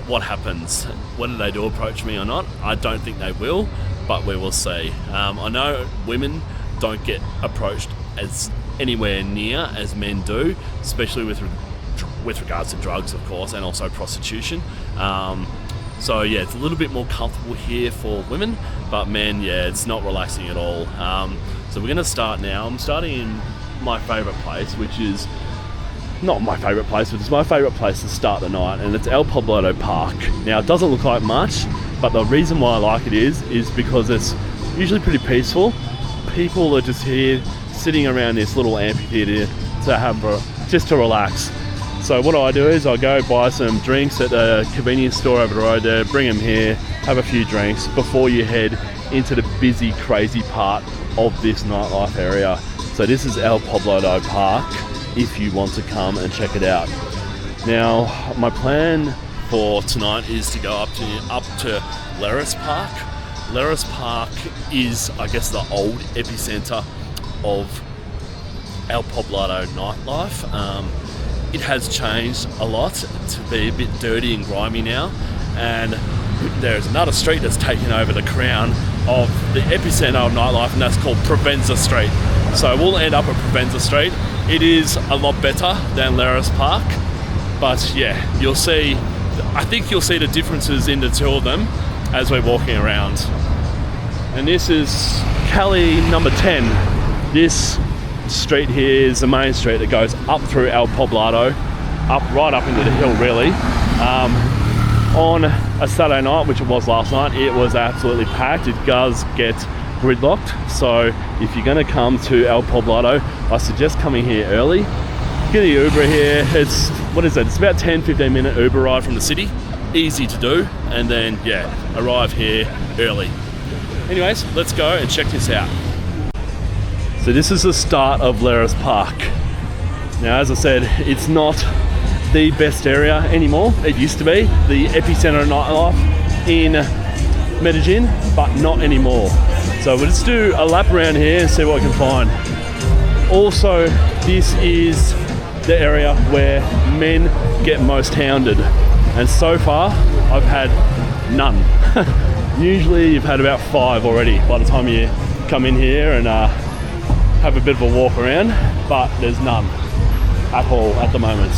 what happens. Whether they do approach me or not, I don't think they will, but we will see. I know women don't get approached as anywhere near as men do, especially with regards to drugs, of course, and also prostitution. So yeah, it's a little bit more comfortable here for women, but men, yeah, it's not relaxing at all. So we're going to start now. I'm starting in my favourite place, which is not my favourite place, but it's my favourite place to start the night, and it's El Poblado Park. Now it doesn't look like much, but the reason why I like it is because it's usually pretty peaceful. People are just here sitting around this little amphitheatre just to relax. So what I do is I go buy some drinks at a convenience store over the road there, bring them here, have a few drinks before you head into the busy, crazy part of this nightlife area. So this is El Poblado Park, if you want to come and check it out. Now, my plan for tonight is to go up to Laureles Park. Laureles Park is, I guess, the old epicenter of El Poblado nightlife. It has changed a lot to be a bit dirty and grimy now, and there's another street that's taken over the crown of the epicenter of nightlife, and that's called Provenza Street. So we'll end up at Provenza Street. It is a lot better than Laureles Park, but yeah, you'll see, I think you'll see the differences in the two of them as we're walking around. And this is Cali number 10. This street here is the main street that goes up through El Poblado, right up into the hill really. On a Saturday night, which it was last night, it was absolutely packed. It does get gridlocked, so if you're going to come to El Poblado, I suggest coming here early. Get a Uber here. It's, what is it? It's about 10-15 minute Uber ride from the city. Easy to do, and then yeah, arrive here early. Anyways, let's go and check this out. So this is the start of Laureles Park. Now, as I said, it's not the best area anymore. It used to be the epicenter of nightlife in Medellin, but not anymore. So we'll just do a lap around here and see what we can find. Also, this is the area where men get most hounded, and so far I've had none. Usually you've had about 5 already by the time you come in here and have a bit of a walk around, but there's none at all at the moment.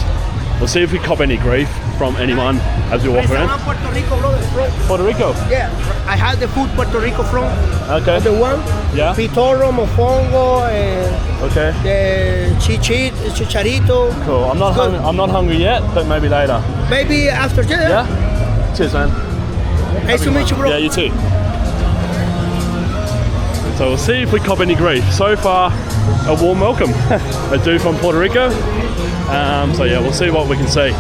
We'll see if we cop any grief from anyone as we walk around. Puerto Rico, brother. Puerto Rico? Yeah, I had the food Puerto Rico from. Okay. The one. Yeah. Pitorro, mofongo, and Okay. the chicharito. Cool. I'm not hungry yet, but maybe later. Maybe after dinner. Yeah? Cheers, man. Nice to meet you, bro. Yeah, you too. So we'll see if we cop any grief. So far, a warm welcome. A dude from Puerto Rico. So yeah, we'll see what we can see.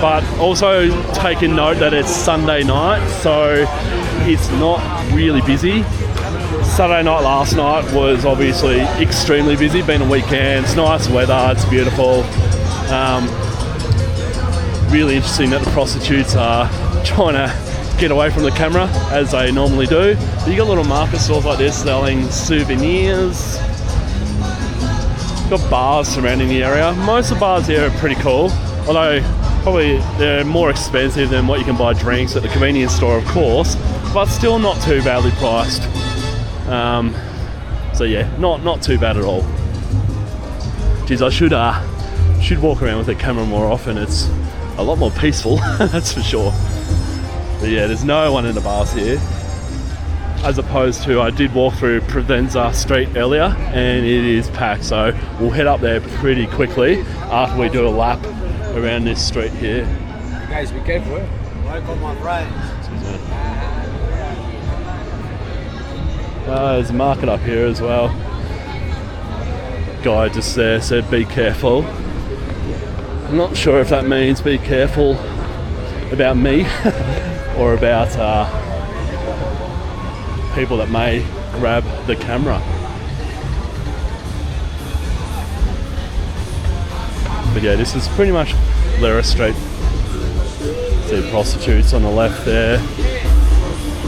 But also taking note that it's Sunday night, so it's not really busy. Saturday night last night was obviously extremely busy, being a weekend. It's nice weather, it's beautiful. Really interesting that the prostitutes are trying to get away from the camera as they normally do. But you got little market stores like this selling souvenirs. Got bars surrounding the area. Most of the bars here are pretty cool, although probably they're more expensive than what you can buy drinks at the convenience store, of course, but still not too badly priced. So yeah, not too bad at all. Geez, I should walk around with the camera more often. It's a lot more peaceful, that's for sure. But yeah, there's no one in the bars here, as opposed to I did walk through Provenza Street earlier and it is packed, so we'll head up there pretty quickly after we do a lap around this street here. Guys, be careful. Welcome, my friend. There's a market up here as well. Guy just there said be careful. I'm not sure if that means be careful about me or about people that may grab the camera. But yeah, this is pretty much Laureles Street. See prostitutes on the left there.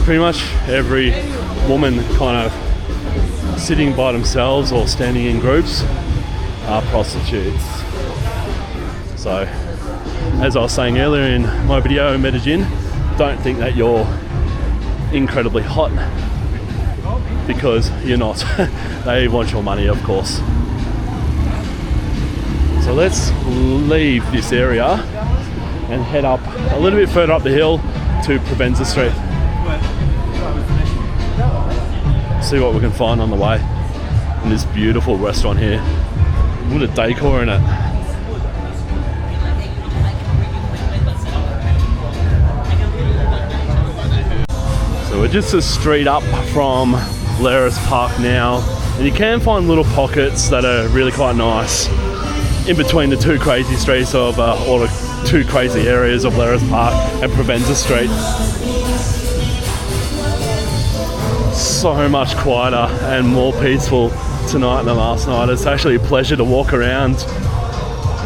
Pretty much every woman kind of sitting by themselves or standing in groups are prostitutes. So, as I was saying earlier in my video in Medellin, don't think that you're incredibly hot, because you're not. They want your money, of course. So let's leave this area and head up a little bit further up the hill to Provenza Street. See what we can find on the way in this beautiful restaurant here. What a decor in it. So we're just a street up from Laureles Park now, and you can find little pockets that are really quite nice in between the two crazy streets of, or the two crazy areas of Laureles Park and Provenza Street. So much quieter and more peaceful tonight than last night. It's actually a pleasure to walk around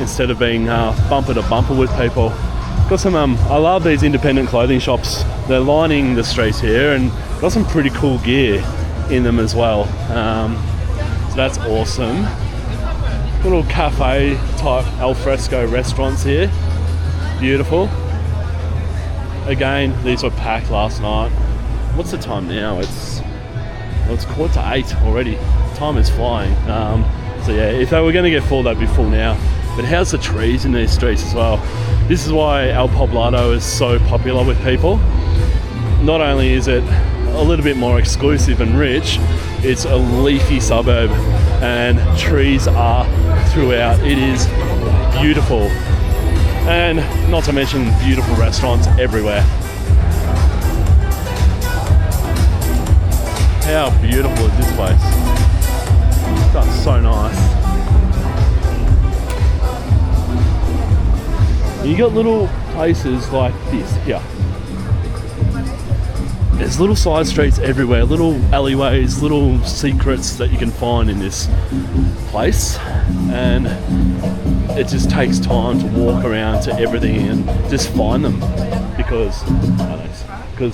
instead of being bumper to bumper with people. Got some, I love these independent clothing shops. They're lining the streets here and got some pretty cool gear in them as well. So that's awesome. Little cafe type alfresco restaurants here. Beautiful. Again, these were packed last night. What's the time now? It's Well, it's 7:45 already. Time is flying. So yeah, if they were going to get full, they'd be full now. But how's the trees in these streets as well? This is why El Poblado is so popular with people. Not only is it a little bit more exclusive and rich, it's a leafy suburb and trees are throughout. It is beautiful. And not to mention beautiful restaurants everywhere. How beautiful is this place? That's so nice. You got little places like this here. There's little side streets everywhere, little alleyways, little secrets that you can find in this place, and it just takes time to walk around to everything and just find them because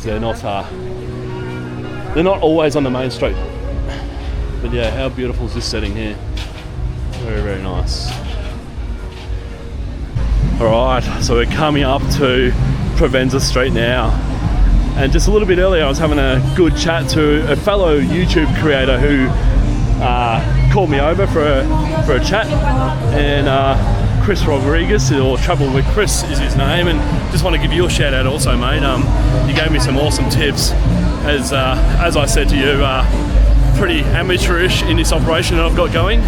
they're not always on the main street. But yeah, how beautiful is this setting here? Very, very nice. Alright, so we're coming up to Provenza Street now. And just a little bit earlier I was having a good chat to a fellow YouTube creator who called me over for a chat, and Chris Rodriguez, or Travel with Chris is his name, and just want to give you a shout out also, mate. You gave me some awesome tips. As I said to you, pretty amateurish in this operation that I've got going.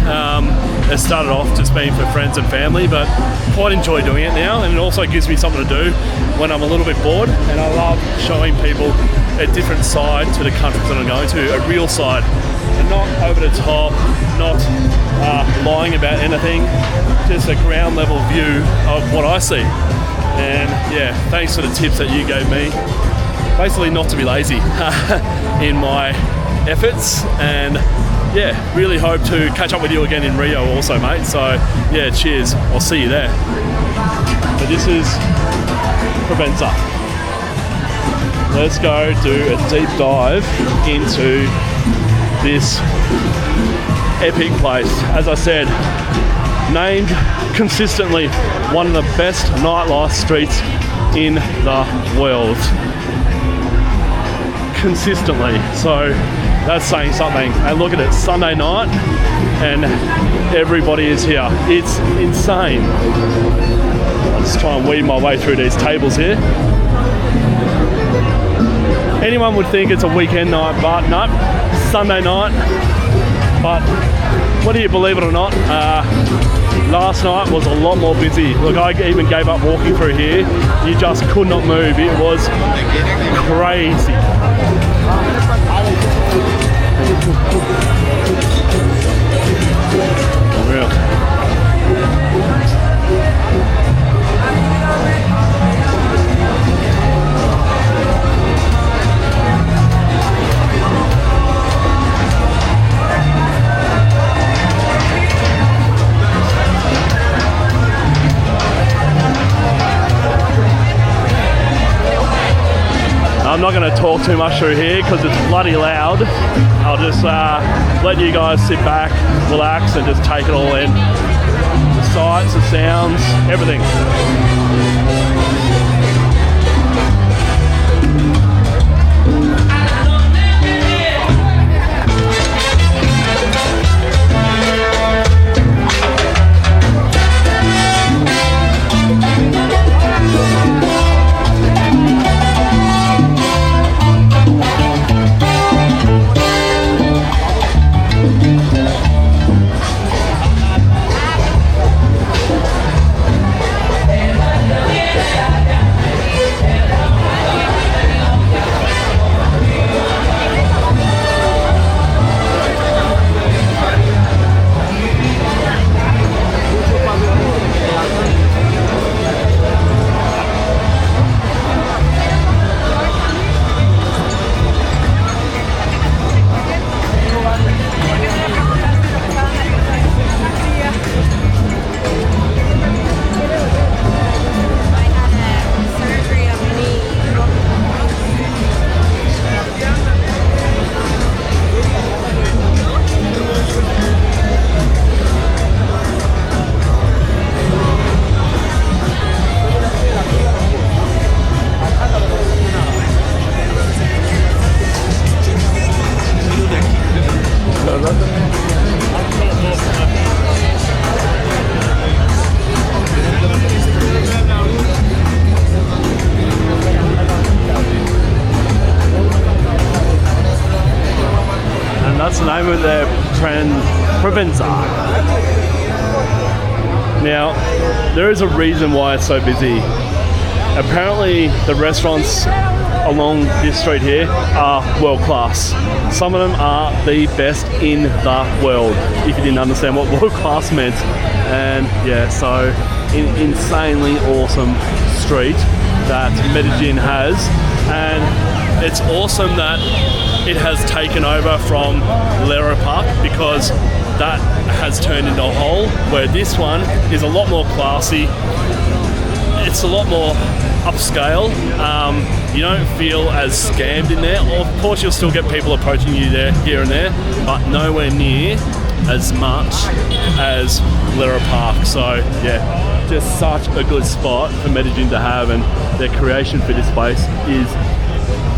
It started off just being for friends and family, but quite enjoy doing it now, and it also gives me something to do when I'm a little bit bored, and I love showing people a different side to the countries that I'm going to, a real side, and not over the top, not lying about anything, just a ground level view of what I see. And yeah, thanks for the tips that you gave me. Basically not to be lazy in my efforts, and yeah, really hope to catch up with you again in Rio also, mate. So yeah, cheers, I'll see you there. So this is Provenza. Let's go do a deep dive into this epic place. As I said, named consistently one of the best nightlife streets in the world. Consistently, so that's saying something. And look at it, Sunday night and everybody is here. It's insane. I'll just try and weave my way through these tables here. Anyone would think it's a weekend night, but no, Sunday night. But whether you believe it or not, last night was a lot more busy. Look, I even gave up walking through here. You just could not move. It was crazy. Unreal. I'm not going to talk too much through here because it's bloody loud. I'll just let you guys sit back, relax, and just take it all in. The sights, the sounds, everything. name of their Provenza. Now, there is a reason why it's so busy. Apparently, the restaurants along this street here are world class. Some of them are the best in the world, if you didn't understand what world class meant. And yeah, so insanely awesome street that Medellin has, and it's awesome that it has taken over from Lero Park, because that has turned into a hole where this one is a lot more classy. It's a lot more upscale. You don't feel as scammed in there. Of course, you'll still get people approaching you there, here and there, but nowhere near as much as Lero Park. So yeah, just such a good spot for Medellin to have, and their creation for this place is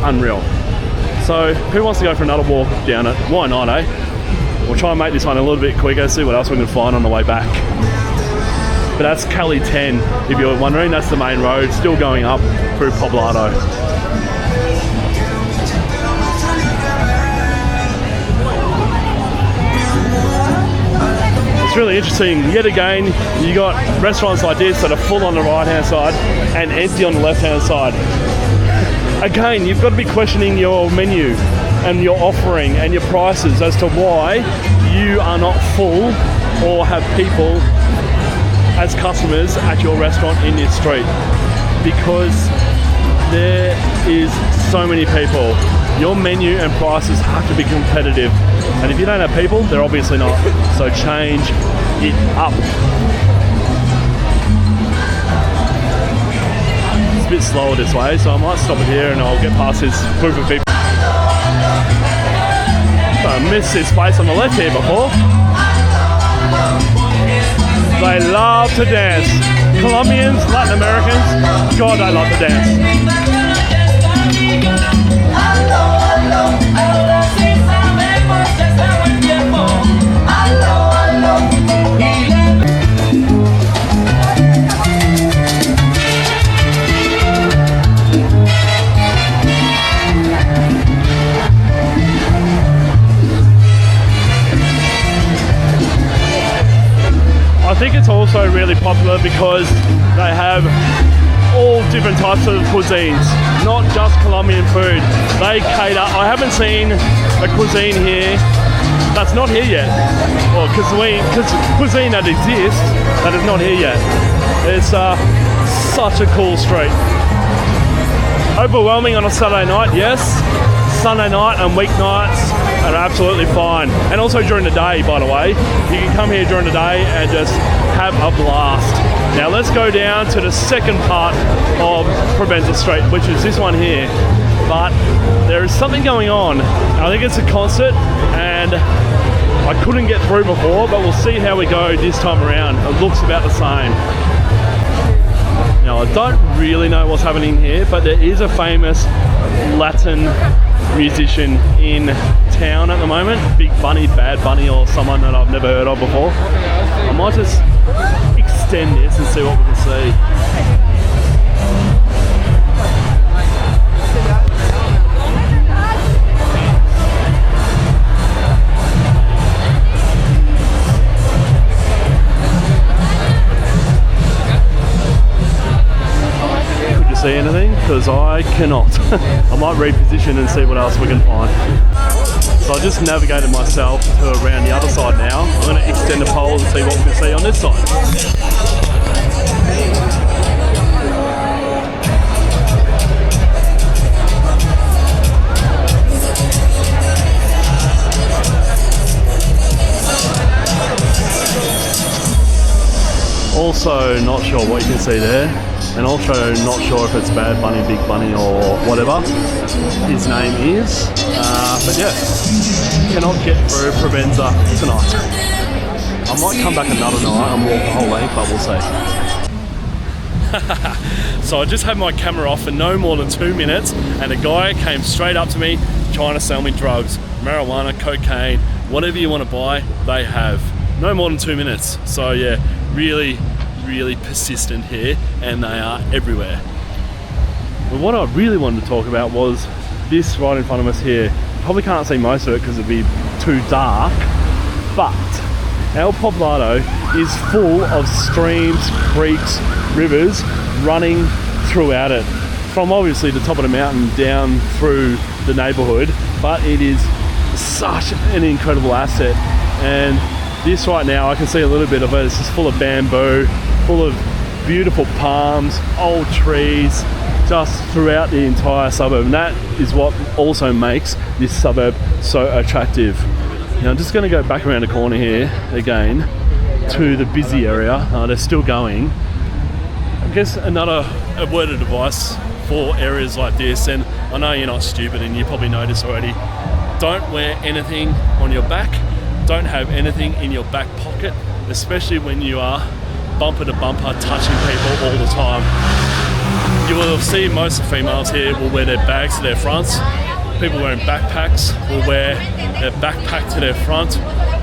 unreal. So who wants to go for another walk down it? Why not, eh? We'll try and make this one a little bit quicker, see what else we can find on the way back. But that's Cali 10, if you're wondering. That's the main road, still going up through Poblado. It's really interesting. Yet again, you got restaurants like this that are full on the right hand side and empty on the left hand side. Again, you've got to be questioning your menu and your offering and your prices as to why you are not full or have people as customers at your restaurant in this street, because there is so many people. Your menu and prices have to be competitive, and if you don't have people, they're obviously not. So change it up. It's a bit slower this way, so I might stop it here and I'll get past this group of people. So I missed this place on the left here before. They love to dance. Colombians, Latin Americans, God, they love to dance. I think it's also really popular because they have all different types of cuisines, not just Colombian food. They cater. I haven't seen a cuisine here that's not here yet, or cuisine that exists that is not here yet. It's such a cool street. Overwhelming on a Saturday night, yes. Sunday night and weeknights are absolutely fine. And also during the day, by the way. You can come here during the day and just have a blast. Now let's go down to the second part of Provenza Street, which is this one here. But there is something going on. I think it's a concert, and I couldn't get through before, but we'll see how we go this time around. It looks about the same. Now I don't really know what's happening here, but there is a famous Latin musician in town at the moment. Big Bunny, Bad Bunny, or someone that I've never heard of before. I might just extend this and see what we can see. See anything, because I cannot. I might reposition and see what else we can find. So I just navigated myself to around the other side now. I'm going to extend the pole and see what we can see on this side. Also not sure what you can see there, and also not sure if it's Bad Bunny, Big Bunny or whatever his name is, but yeah, cannot get through Provenza tonight. I might come back another night and walk the whole length, but we'll see. So I just had my camera off for no more than 2 minutes, and a guy came straight up to me trying to sell me drugs, marijuana, cocaine, whatever you want to buy, they have. No more than 2 minutes. So yeah, really persistent here, and they are everywhere. But what I really wanted to talk about was this right in front of us here, probably can't see most of it because it'd be too dark, but El Poblado is full of streams, creeks, rivers running throughout it, from obviously the top of the mountain down through the neighborhood, but it is such an incredible asset. And this right now, I can see a little bit of it. It's just full of bamboo, full of beautiful palms, old trees, just throughout the entire suburb. And that is what also makes this suburb so attractive. Now I'm just going to go back around the corner here again to the busy area. They're still going. I guess another word of advice for areas like this, and I know you're not stupid and you probably know this already, don't wear anything on your back, don't have anything in your back pocket, especially when you are bumper to bumper touching people all the time. You will see most of the females here will wear their bags to their fronts. People wearing backpacks will wear their backpack to their front.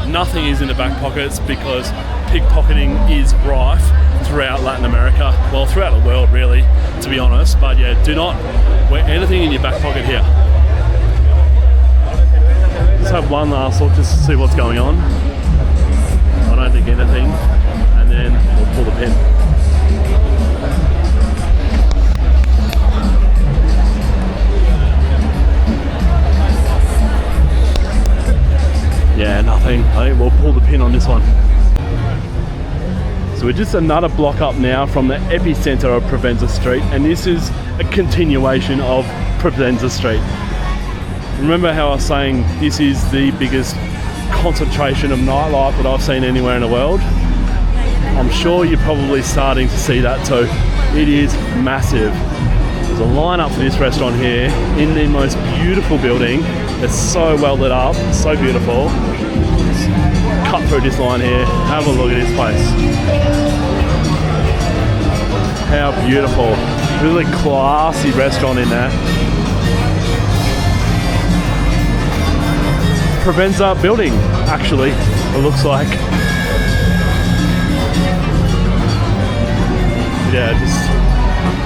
Nothing is in the back pockets because pickpocketing is rife throughout Latin America, well, throughout the world really, to be honest. But yeah, do not wear anything in your back pocket here. Let's have one last look just to see what's going on. I don't think anything, and then we'll pull the pin. Yeah, nothing. I think we'll pull the pin on this one. So we're just another block up now from the epicenter of Provenza Street, and this is a continuation of Provenza Street. Remember how I was saying this is the biggest concentration of nightlife that I've seen anywhere in the world? I'm sure you're probably starting to see that too. It is massive. There's a line up for this restaurant here in the most beautiful building. It's so well lit up, so beautiful. Just cut through this line here, have a look at this place. How beautiful. Really classy restaurant in there. Provenza building, actually, it looks like. Yeah, just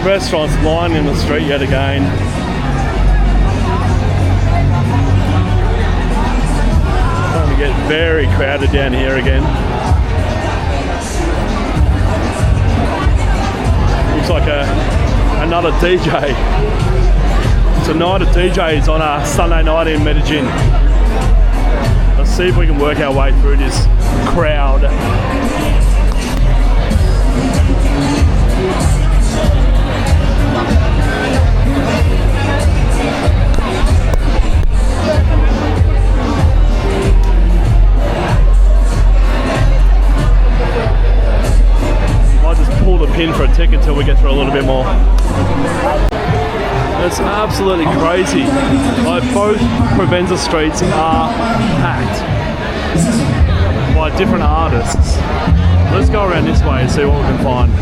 restaurants lining the street yet again. Starting to get very crowded down here again. Looks like another DJ. It's a night of DJs on a Sunday night in Medellin. Let's see if we can work our way through this crowd. Might just pull the pin for a tick until we get through a little bit more. It's absolutely crazy. Like, both Provenza streets are packed by different artists. Let's go around this way and see what we can find.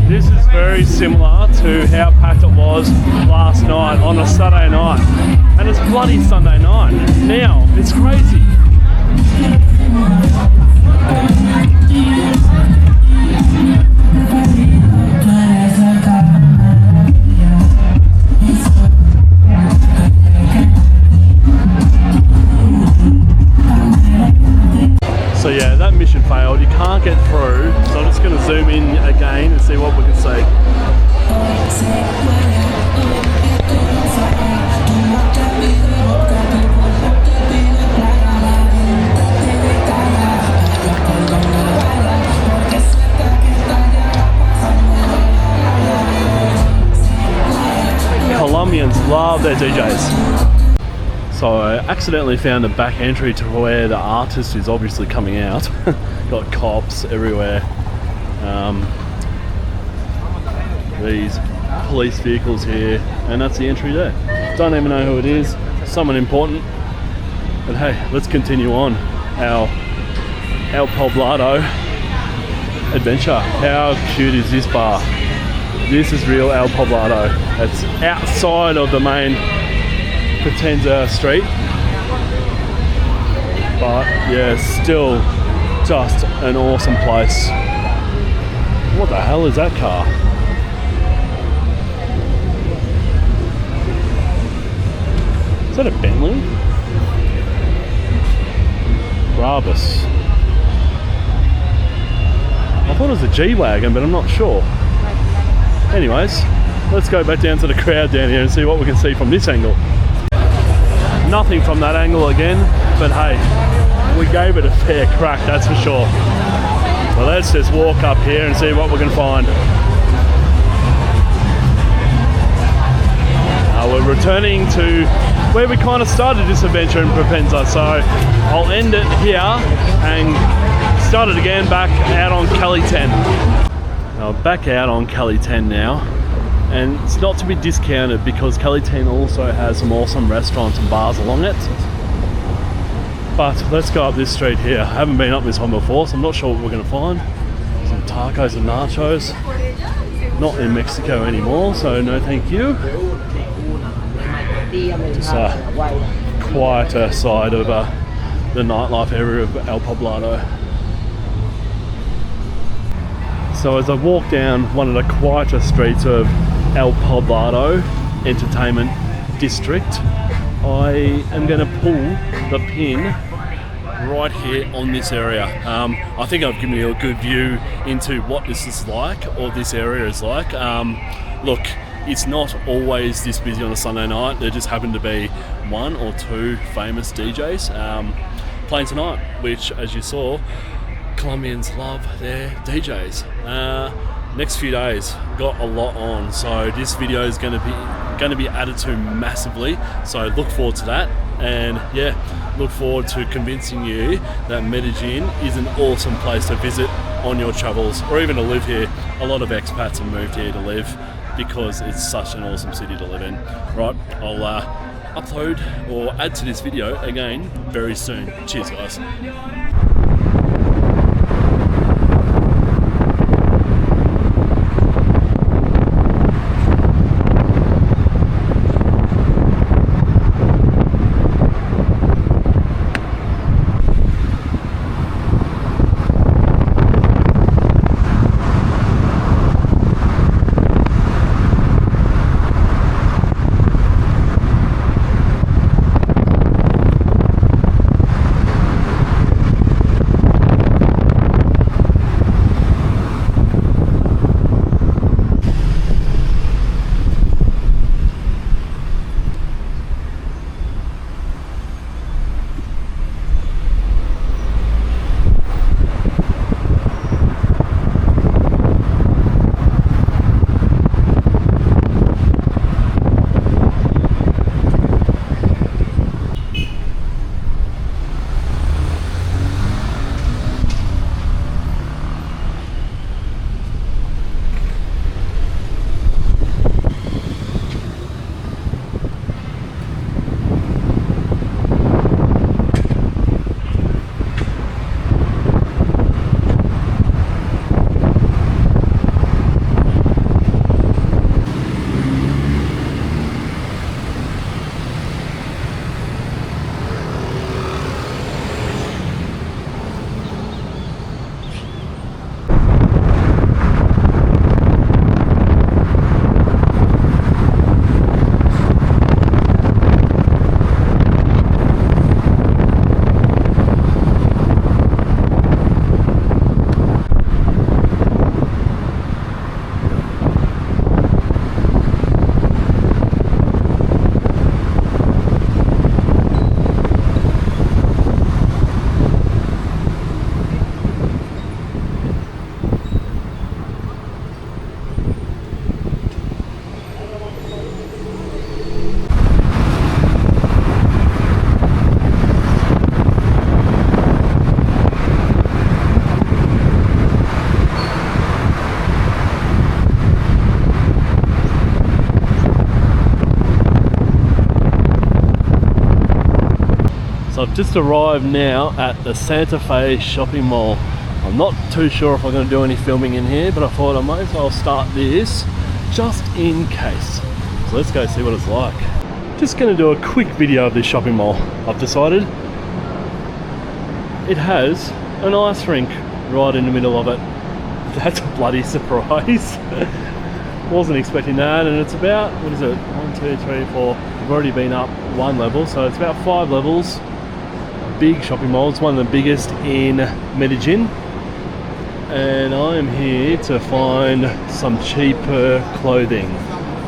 This is very similar to how packed it was last night on a Saturday night. And it's bloody Sunday night. Now, it's crazy. So yeah, that mission failed. You can't get through. So I'm just going to zoom in again and see what we can see. Colombians love their DJs. So I accidentally found a back entry to where the artist is obviously coming out. Got cops everywhere. These police vehicles here, and that's the entry there. Don't even know who it is. Someone important. But hey, let's continue on our El Poblado adventure. How cute is this bar? This is real El Poblado. It's outside of the main Potenza street. But yeah, still just an awesome place. What the hell is that car? Is that a Bentley? Brabus. I thought it was a G-Wagon, but I'm not sure. Anyways, let's go back down to the crowd down here and see what we can see from this angle. Nothing from that angle again, but hey, we gave it a fair crack, that's for sure. So let's just walk up here and see what we can find. We're returning to where we kind of started this adventure in Potenza, so I'll end it here and start it again back out on Calle 10. Now back out on Calle 10 now, and it's not to be discounted because Calle 10 also has some awesome restaurants and bars along it. But let's go up this street here. I haven't been up this one before, so I'm not sure what we're going to find. Some tacos and nachos. Not in Mexico anymore, so no thank you. Just a quieter side of the nightlife area of El Poblado. So as I walk down one of the quieter streets of El Poblado Entertainment District, I am going to pull the pin right here on this area. I think I've given you a good view into what this is like, or this area is like. Look, it's not always this busy on a Sunday night. There just happen to be one or two famous DJs playing tonight, which, as you saw, Colombians love their DJs. Next few days got a lot on, so this video is going to be added to massively. So look forward to that, and yeah, look forward to convincing you that Medellin is an awesome place to visit on your travels, or even to live here. A lot of expats have moved here to live because it's such an awesome city to live in. Right, I'll upload or add to this video again very soon. Cheers, guys. So I've just arrived now at the Santa Fe shopping mall. I'm not too sure if I'm going to do any filming in here, but I thought I might as well start this just in case. So let's go see what it's like. Just going to do a quick video of this shopping mall. I've decided it has an ice rink right in the middle of it. That's a bloody surprise. Wasn't expecting that, and it's about, what is it, 1, 2, 3, 4. We've already been up one level, so it's about 5 levels. Big shopping mall. It's one of the biggest in Medellin, and I am here to find some cheaper clothing.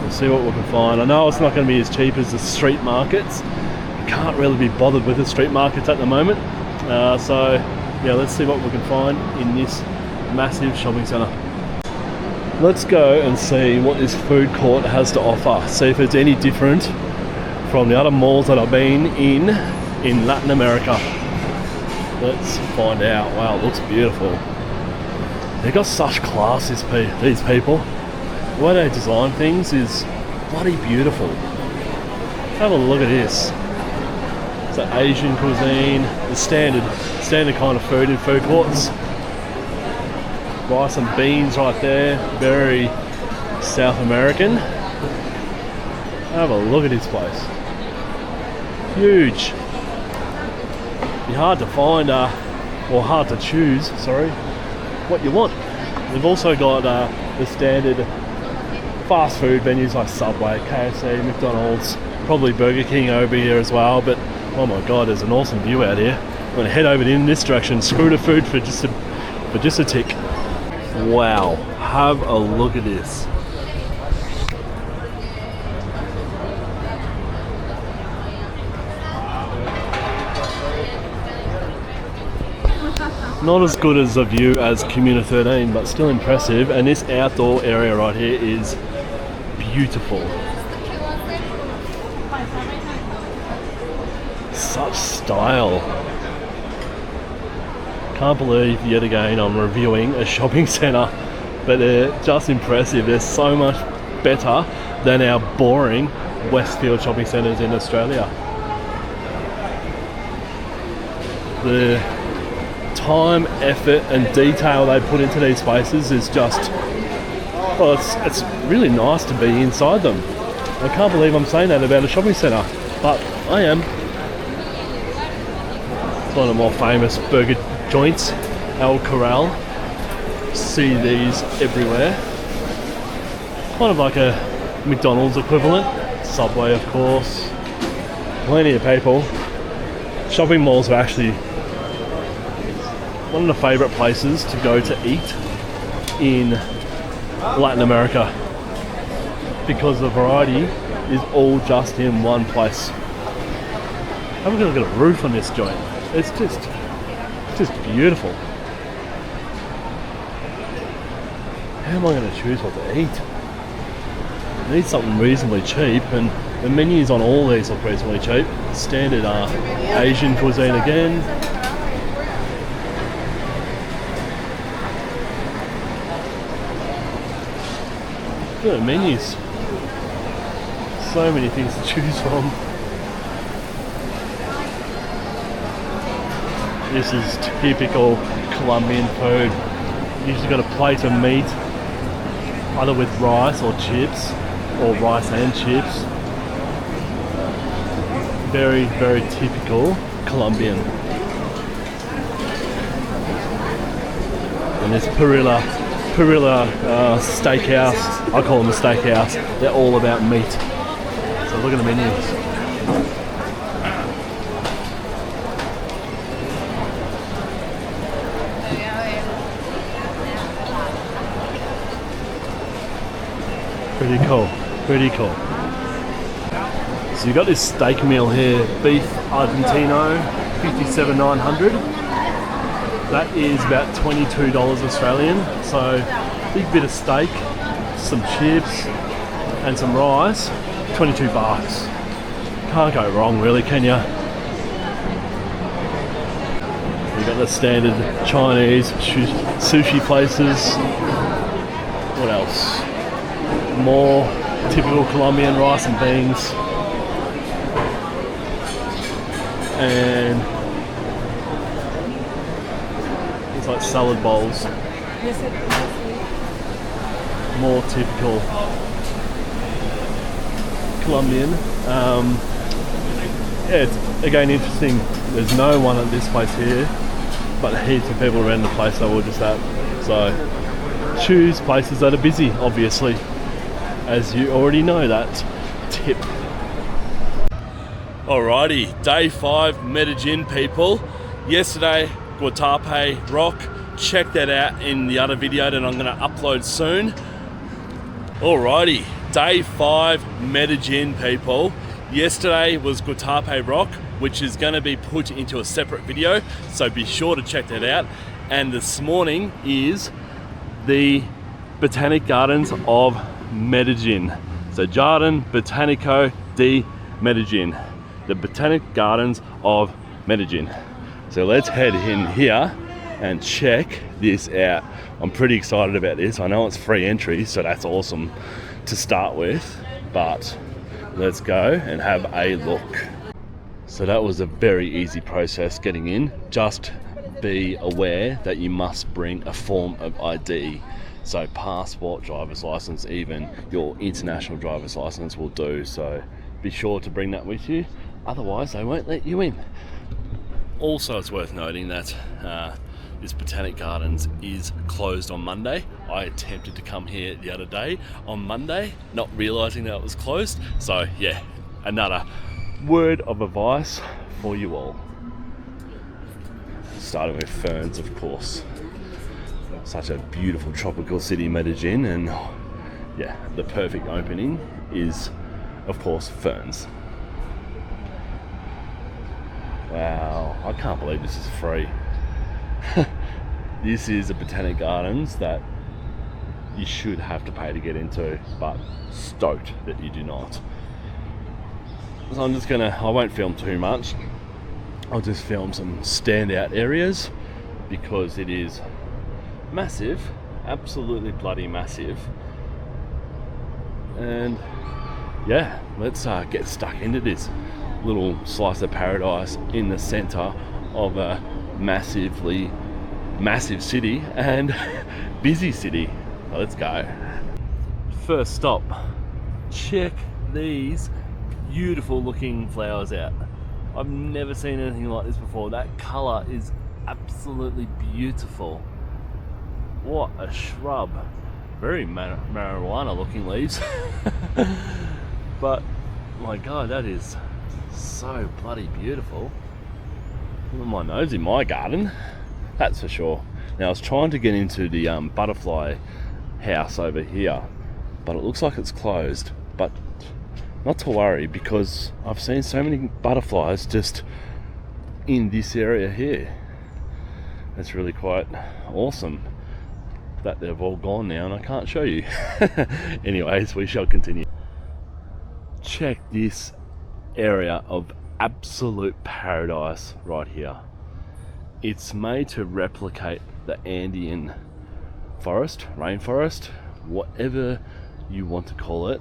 We'll see what we can find. I know it's not going to be as cheap as the street markets. I can't really be bothered with the street markets at the moment, so yeah, let's see what we can find in this massive shopping centre. Let's go and see what this food court has to offer. See if it's any different from the other malls that I've been in Latin America. Let's find out. Wow, it looks beautiful. They've got such class, these people. The way they design things is bloody beautiful. Have a look at this. It's an Asian cuisine, the standard kind of food in food courts. Rice and beans right there, very South American. Have a look at this place. Huge. Be hard to find, or hard to choose, sorry, what you want. They've also got the standard fast food menus like Subway, KFC, McDonald's, probably Burger King over here as well, but oh my god, there's an awesome view out here. I'm going to head over in this direction, screw the food for just a tick. Wow, have a look at this. Not as good as a view as Comuna 13, but still impressive. And this outdoor area right here is beautiful. Such style. Can't believe yet again I'm reviewing a shopping centre, but they're just impressive. They're so much better than our boring Westfield shopping centres in Australia. The time, effort and detail they put into these spaces is just, well, it's really nice to be inside them. I can't believe I'm saying that about a shopping centre, but I am. It's one of the more famous burger joints, El Corral. See these everywhere. Kind of like a McDonald's equivalent. Subway, of course. Plenty of people. Shopping malls are actually one of the favourite places to go to eat in Latin America, because the variety is all just in one place. Have a look at the roof on this joint. It's just beautiful. How am I going to choose what to eat? I need something reasonably cheap, and the menus on all these look reasonably cheap. Standard Asian cuisine again. Look at the menus. So many things to choose from. This is typical Colombian food. Usually got a plate of meat, either with rice or chips, or rice and chips. Very, very typical Colombian. And this Parrilla steakhouse. I call them a steakhouse. They're all about meat. So look at the menus. Pretty cool. So you got this steak meal here, beef Argentino, $57,900. That is about $22 Australian. So big bit of steak, some chips, and some rice, 22 bucks. Can't go wrong, really, can ya? You got the standard Chinese sushi places. What else? More typical Colombian rice and beans, and it's like salad bowls. More typical Colombian. Yeah, it's again interesting. There's no one at this place here, but heaps of people around the place that were just at. So choose places that are busy, obviously, as you already know that tip. Alrighty, day 5 Medellin, people. Yesterday, Guatape Rock. Check that out in the other video that I'm going to upload soon. Alrighty, day 5 Medellin, people. Yesterday was Guatape Rock, which is going to be put into a separate video, so be sure to check that out. And this morning is the Botanic Gardens of Medellin. So Jardín Botánico de Medellin, the Botanic Gardens of Medellin. So let's head in here and check this out. I'm pretty excited about this. I know it's free entry, so that's awesome to start with, but let's go and have a look. So that was a very easy process getting in. Just be aware that you must bring a form of ID. So passport, driver's license, even your international driver's license will do. So be sure to bring that with you. Otherwise, they won't let you in. Also, it's worth noting that this Botanic Gardens is closed on Monday. I attempted to come here the other day on Monday, not realizing that it was closed. So yeah, another word of advice for you all. Starting with ferns, of course. Such a beautiful tropical city, Medellin, and yeah, the perfect opening is, of course, ferns. Wow, I can't believe this is free. This is a Botanic Gardens that you should have to pay to get into, but stoked that you do not. So I'm just I won't film too much. I'll just film some standout areas because it is massive, absolutely bloody massive. And yeah, let's get stuck into this little slice of paradise in the center of a massive city and busy city. So let's go. First stop, check these beautiful looking flowers out. I've never seen anything like this before. That color is absolutely beautiful. What a shrub. Very marijuana looking leaves. But my god, that is so bloody beautiful. Look at my nose in my garden, that's for sure. Now I was trying to get into the butterfly house over here, but it looks like it's closed. But not to worry, because I've seen so many butterflies just in this area here. It's really quite awesome that they've all gone now and I can't show you. Anyways, we shall continue. Check this area of absolute paradise right here. It's made to replicate the Andean forest, rainforest, whatever you want to call it.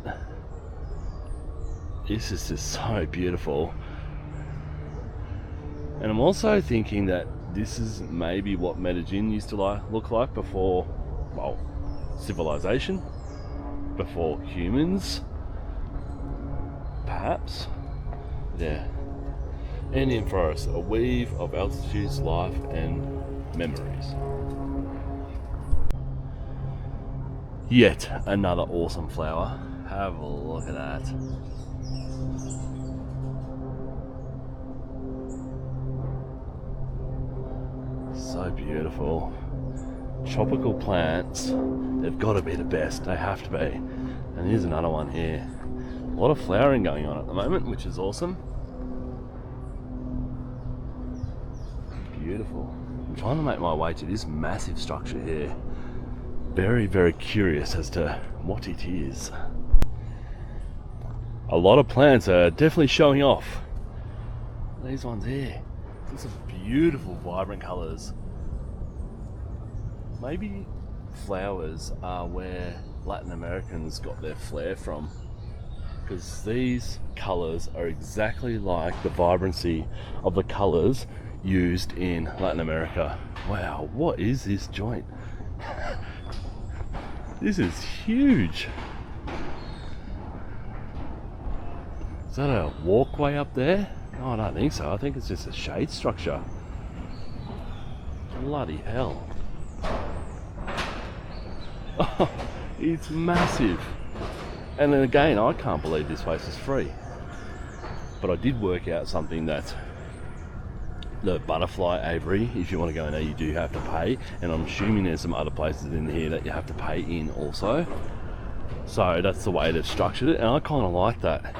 This is just so beautiful. And I'm also thinking that this is maybe what Medellin used to look like before, well, civilization, before humans, perhaps. Yeah. Andean forest, a weave of altitudes, life and memories. Yet another awesome flower. Have a look at that. So beautiful. Tropical plants, they've got to be the best. They have to be. And here's another one here. A lot of flowering going on at the moment, which is awesome. Beautiful. I'm trying to make my way to this massive structure here. Very, very curious as to what it is. A lot of plants are definitely showing off. These ones here. These are beautiful, vibrant colours. Maybe flowers are where Latin Americans got their flair from, because these colours are exactly like the vibrancy of the colours used in Latin America. Wow, what is this joint? This is huge. Is that a walkway up there? Oh, I don't think so. I think it's just a shade structure. Bloody hell. Oh, it's massive. And then again, I can't believe this place is free. But I did work out something that the butterfly aviary, if you want to go in there, you do have to pay. And I'm assuming there's some other places in here that you have to pay in also. So that's the way they've structured it. And I kind of like that.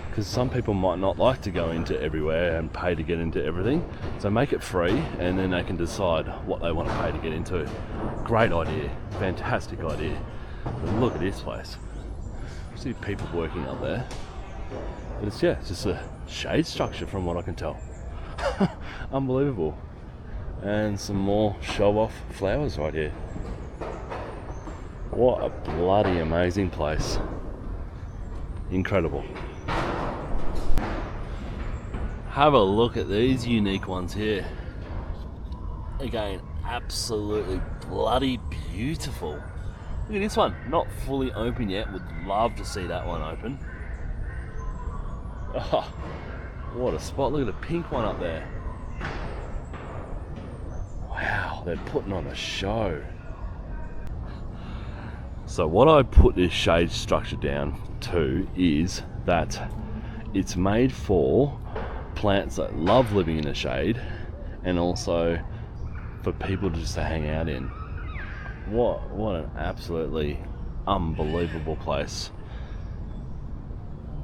Because some people might not like to go into everywhere and pay to get into everything. So make it free and then they can decide what they want to pay to get into. Great idea. Fantastic idea. But look at this place. I see people working up there. But it's just a shade structure from what I can tell. Unbelievable. And some more show-off flowers right here. What a bloody amazing place. Incredible. Have a look at these unique ones here. Again, absolutely bloody beautiful. Look at this one, not fully open yet. Would love to see that one open. Oh, what a spot. Look at the pink one up there. Wow, they're putting on a show. So what I put this shade structure down to is that it's made for plants that love living in the shade and also for people just to hang out in. What an absolutely unbelievable place.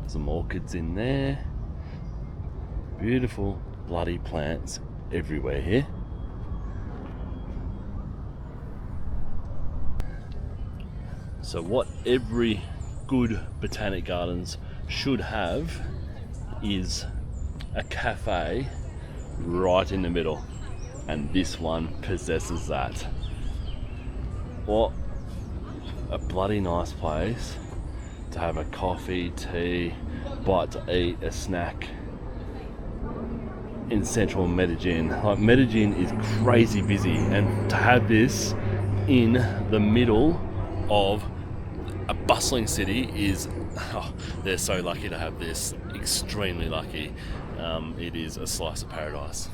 Some orchids in there. Beautiful bloody plants everywhere here. So what every good botanic gardens should have is a cafe right in the middle, and this one possesses that. What a bloody nice place to have a coffee, tea, bite to eat, a snack in central Medellin. Like, Medellin is crazy busy, and to have this in the middle of a bustling city is, they're so lucky to have this. Extremely lucky. It is a slice of paradise.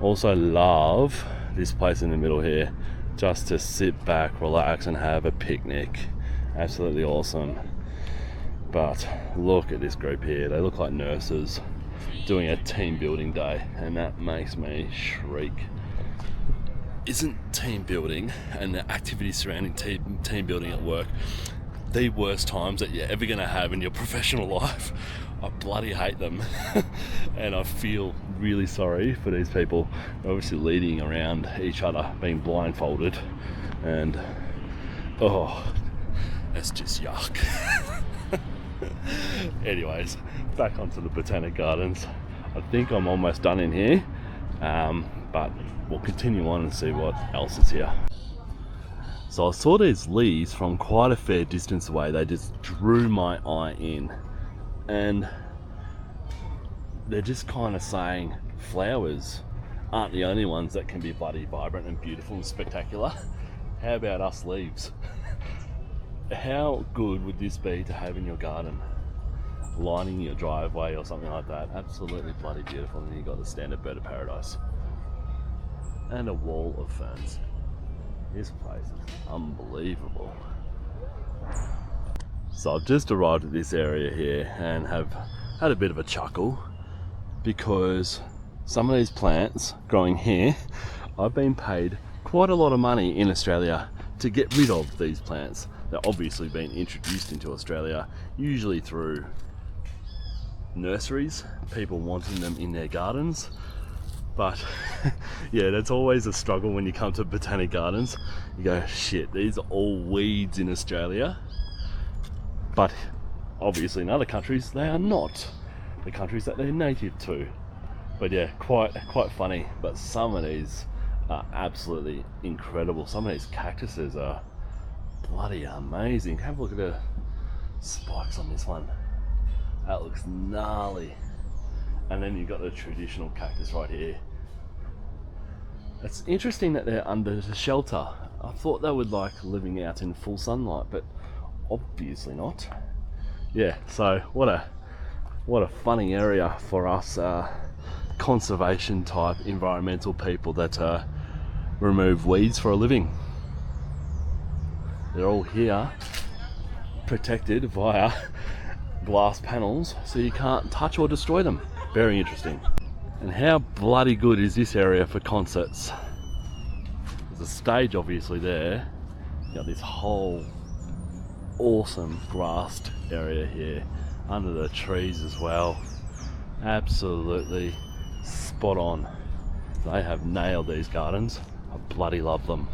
Also love this place in the middle here, just to sit back, relax and have a picnic. Absolutely awesome. But look at this group here. They look like nurses doing a team building day, and that makes me shriek. Isn't team building and the activities surrounding team building at work the worst times that you're ever going to have in your professional life? I bloody hate them. And I feel really sorry for these people. They're obviously leading around each other, being blindfolded, and oh, it's just yuck. Anyways, back onto the Botanic Gardens. I think I'm almost done in here, but we'll continue on and see what else is here. So I saw these leaves from quite a fair distance away. They just drew my eye in, and they're just kind of saying flowers aren't the only ones that can be bloody vibrant and beautiful and spectacular. How about us leaves? How good would this be to have in your garden, lining your driveway or something like that? Absolutely bloody beautiful. And then you've got the standard bird of paradise and a wall of ferns. This place is unbelievable. So I've just arrived at this area here and have had a bit of a chuckle, because some of these plants growing here, I've been paid quite a lot of money in Australia to get rid of these plants. They're obviously been introduced into Australia, usually through nurseries, people wanting them in their gardens. But yeah, that's always a struggle when you come to botanic gardens. You go, shit, these are all weeds in Australia. But obviously in other countries, they are not the countries that they're native to. But yeah, quite funny. But some of these are absolutely incredible. Some of these cactuses are bloody amazing. Have a look at the spikes on this one. That looks gnarly. And then you've got the traditional cactus right here. It's interesting that they're under the shelter. I thought they would like living out in full sunlight, but obviously not. Yeah, so what a What a funny area for us conservation type environmental people that remove weeds for a living. They're all here protected via glass panels so you can't touch or destroy them. Very interesting. And how bloody good is this area for concerts? There's a stage obviously there. You got this whole awesome grassed area here under the trees as well. Absolutely spot on. They have nailed these gardens. I bloody love them.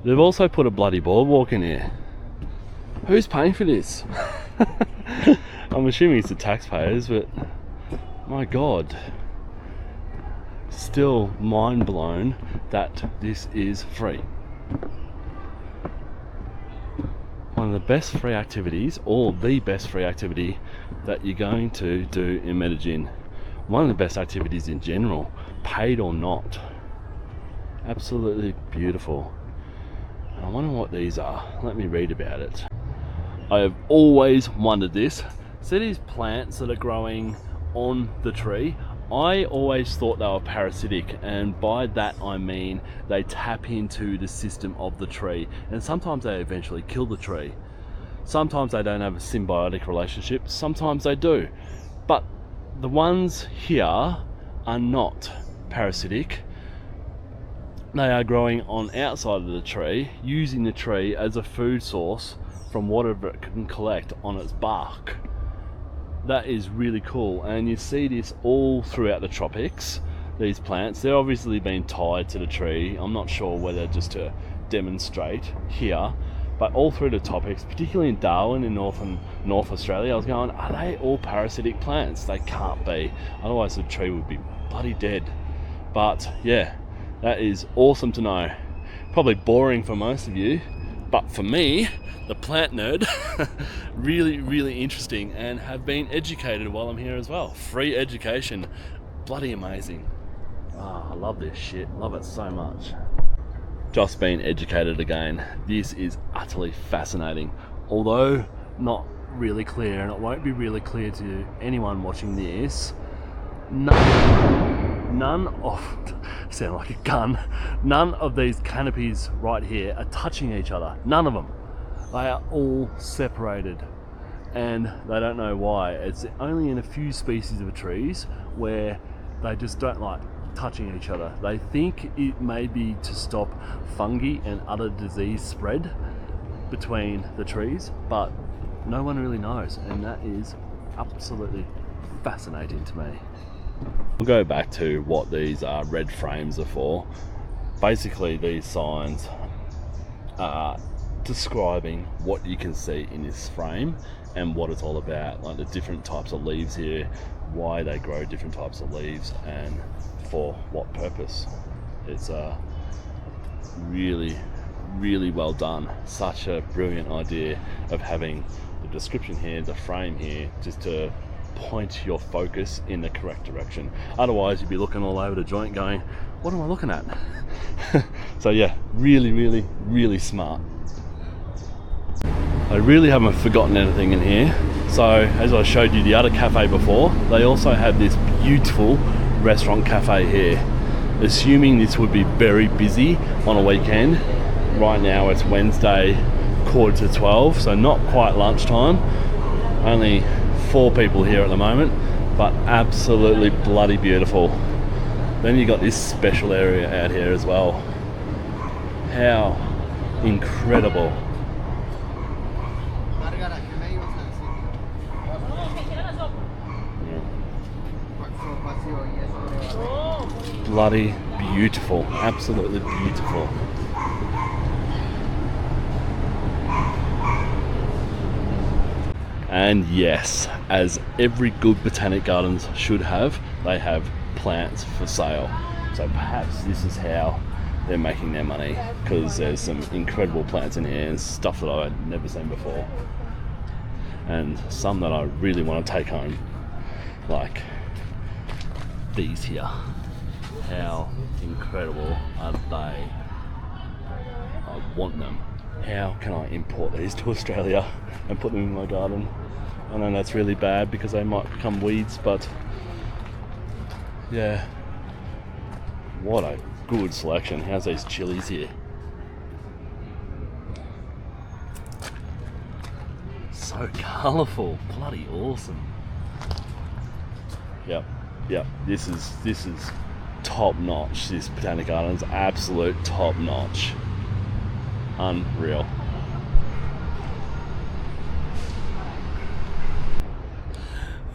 They've also put a bloody boardwalk in here. Who's paying for this? I'm assuming it's the taxpayers, but my god. Still mind blown that this is free. One of the best free activities, or the best free activity that you're going to do in Medellin. One of the best activities in general, paid or not. Absolutely beautiful. And I wonder what these are. Let me read about it. I have always wondered this. See these plants that are growing on the tree? I always thought they were parasitic, and by that I mean they tap into the system of the tree, and sometimes they eventually kill the tree. Sometimes they don't have a symbiotic relationship, sometimes they do. But the ones here are not parasitic. They are growing on outside of the tree, using the tree as a food source from whatever it can collect on its bark. That is really cool, and you see this all throughout the tropics. These plants, they're obviously been tied to the tree. I'm not sure whether just to demonstrate here, but all through the tropics, particularly in Darwin in North Australia, I was going, are they all parasitic plants? They can't be, otherwise the tree would be bloody dead. But yeah, that is awesome to know. Probably boring for most of you, but for me, the plant nerd, really interesting, and have been educated while I'm here as well. Free education, bloody amazing. I love this shit, love it so much. Just been educated again. This is utterly fascinating, although not really clear, and it won't be really clear to anyone watching this. None of, sound like a gun, none of these canopies right here are touching each other. None of them. They are all separated, and they don't know why. It's only in a few species of trees where they just don't like touching each other. They think it may be to stop fungi and other disease spread between the trees, but no one really knows, and that is absolutely fascinating to me. We'll go back to what these red frames are for. Basically, these signs are describing what you can see in this frame and what it's all about, like the different types of leaves here, why they grow different types of leaves, and for what purpose. It's really well done. Such a brilliant idea of having the description here, the frame here, just to point your focus in the correct direction. Otherwise you'd be looking all over the joint going, what am I looking at? So yeah, really smart. I really haven't forgotten anything in here. So as I showed you the other cafe before, they also have this beautiful restaurant cafe here. Assuming this would be very busy on a weekend. Right now it's Wednesday, 11:45, so not quite lunchtime. Only 4 people here at the moment, but absolutely bloody beautiful. Then you got this special area out here as well. How incredible. Bloody beautiful, absolutely beautiful. And yes, as every good botanic gardens should have, they have plants for sale. So perhaps this is how they're making their money, because there's some incredible plants in here and stuff that I've never seen before, and some that I really want to take home, like these here. How incredible are they? I want them. How can I import these to Australia and put them in my garden? I know that's really bad because they might become weeds, but yeah, what a good selection. How's these chilies here? So colourful, bloody awesome. Yep, this is top notch. This Botanic Gardens, absolute top notch. Unreal.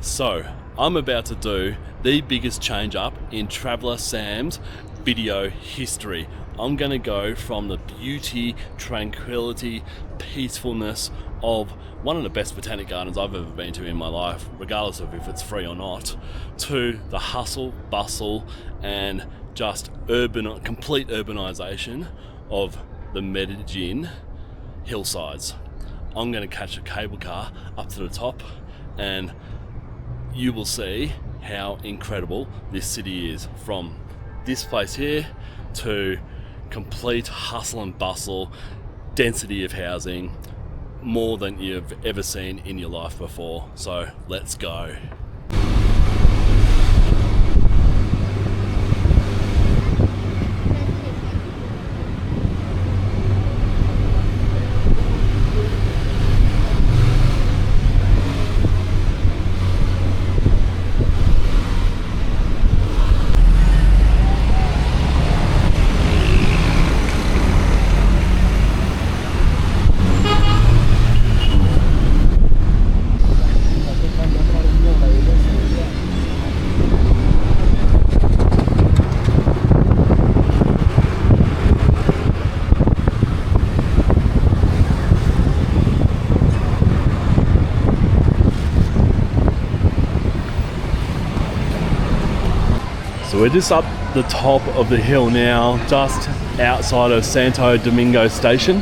So I'm about to do the biggest change up in Traveller Sam's video history. I'm going to go from the beauty, tranquility, peacefulness of one of the best botanic gardens I've ever been to in my life, regardless of if it's free or not, to the hustle, bustle, and just complete urbanization of the Medellin hillsides. I'm going to catch a cable car up to the top, and you will see how incredible this city is, from this place here to complete hustle and bustle, density of housing, more than you've ever seen in your life before. So let's go. So we're just up the top of the hill now, just outside of Santo Domingo station.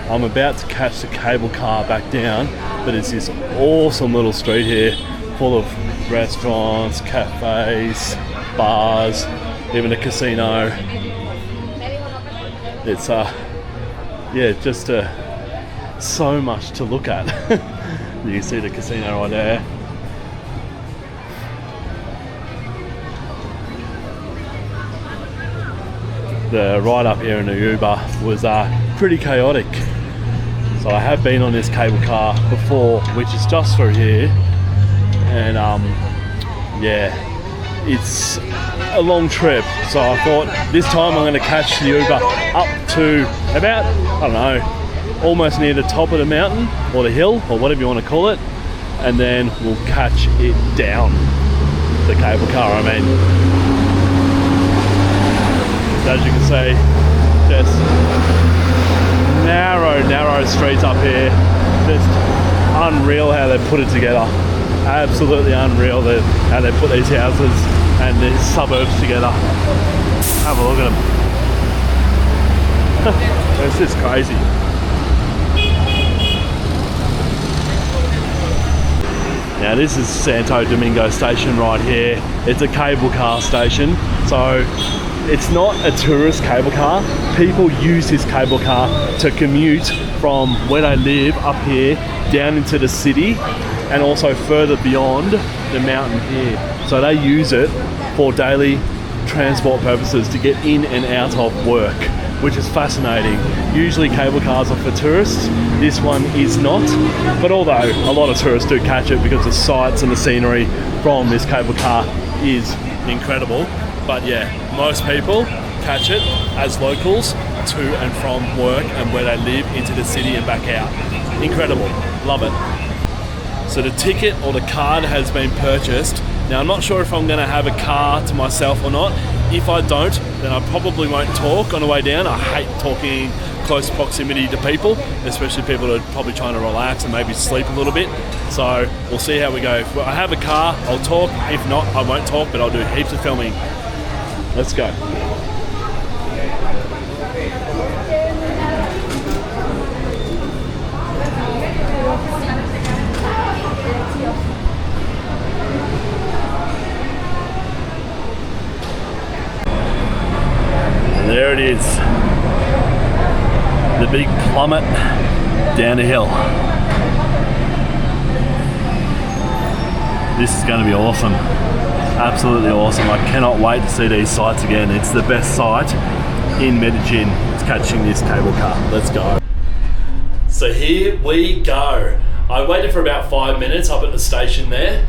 I'm about to catch the cable car back down, but it's this awesome little street here, full of restaurants, cafes, bars, even a casino. It's just so much to look at. You can see the casino right there. The ride up here in the Uber was pretty chaotic. So I have been on this cable car before, which is just through here, and it's a long trip. So I thought this time I'm going to catch the Uber up to about, I don't know, almost near the top of the mountain or the hill or whatever you want to call it, and then we'll catch it down the cable car. I mean, as you can see, just narrow streets up here. Just unreal how they put it together. Absolutely unreal how they put these houses and these suburbs together. Have a look at them. It's just crazy. Now this is Santo Domingo station right here. It's a cable car station, so it's not a tourist cable car. People use this cable car to commute from where they live up here down into the city and also further beyond the mountain here. So they use it for daily transport purposes to get in and out of work, which is fascinating. Usually cable cars are for tourists. This one is not, but although a lot of tourists do catch it because the sights and the scenery from this cable car is incredible. But yeah, most people catch it as locals to and from work and where they live into the city and back out. Incredible, love it. So the ticket or the card has been purchased. Now I'm not sure if I'm gonna have a car to myself or not. If I don't, then I probably won't talk on the way down. I hate talking close proximity to people, especially people that are probably trying to relax and maybe sleep a little bit. So we'll see how we go. If I have a car, I'll talk. If not, I won't talk, but I'll do heaps of filming. Let's go. And there it is. The big plummet down the hill. This is going to be awesome. Absolutely awesome. I cannot wait to see these sights again. It's the best sight in Medellin. It's catching this cable car. Let's go. So here we go. I waited for about 5 minutes up at the station there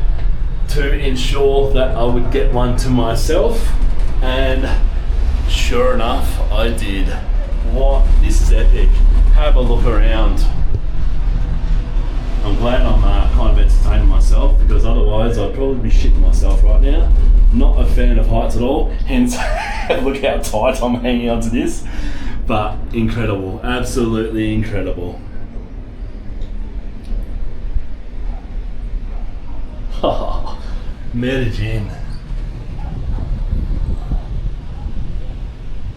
to ensure that I would get one to myself, and sure enough I did. What? This is epic. Have a look around. I'm glad I'm kind of entertaining myself, because otherwise I'd probably be shitting myself right now. Not a fan of heights at all, hence look how tight I'm hanging onto this. But incredible, absolutely incredible. Oh, Medellin.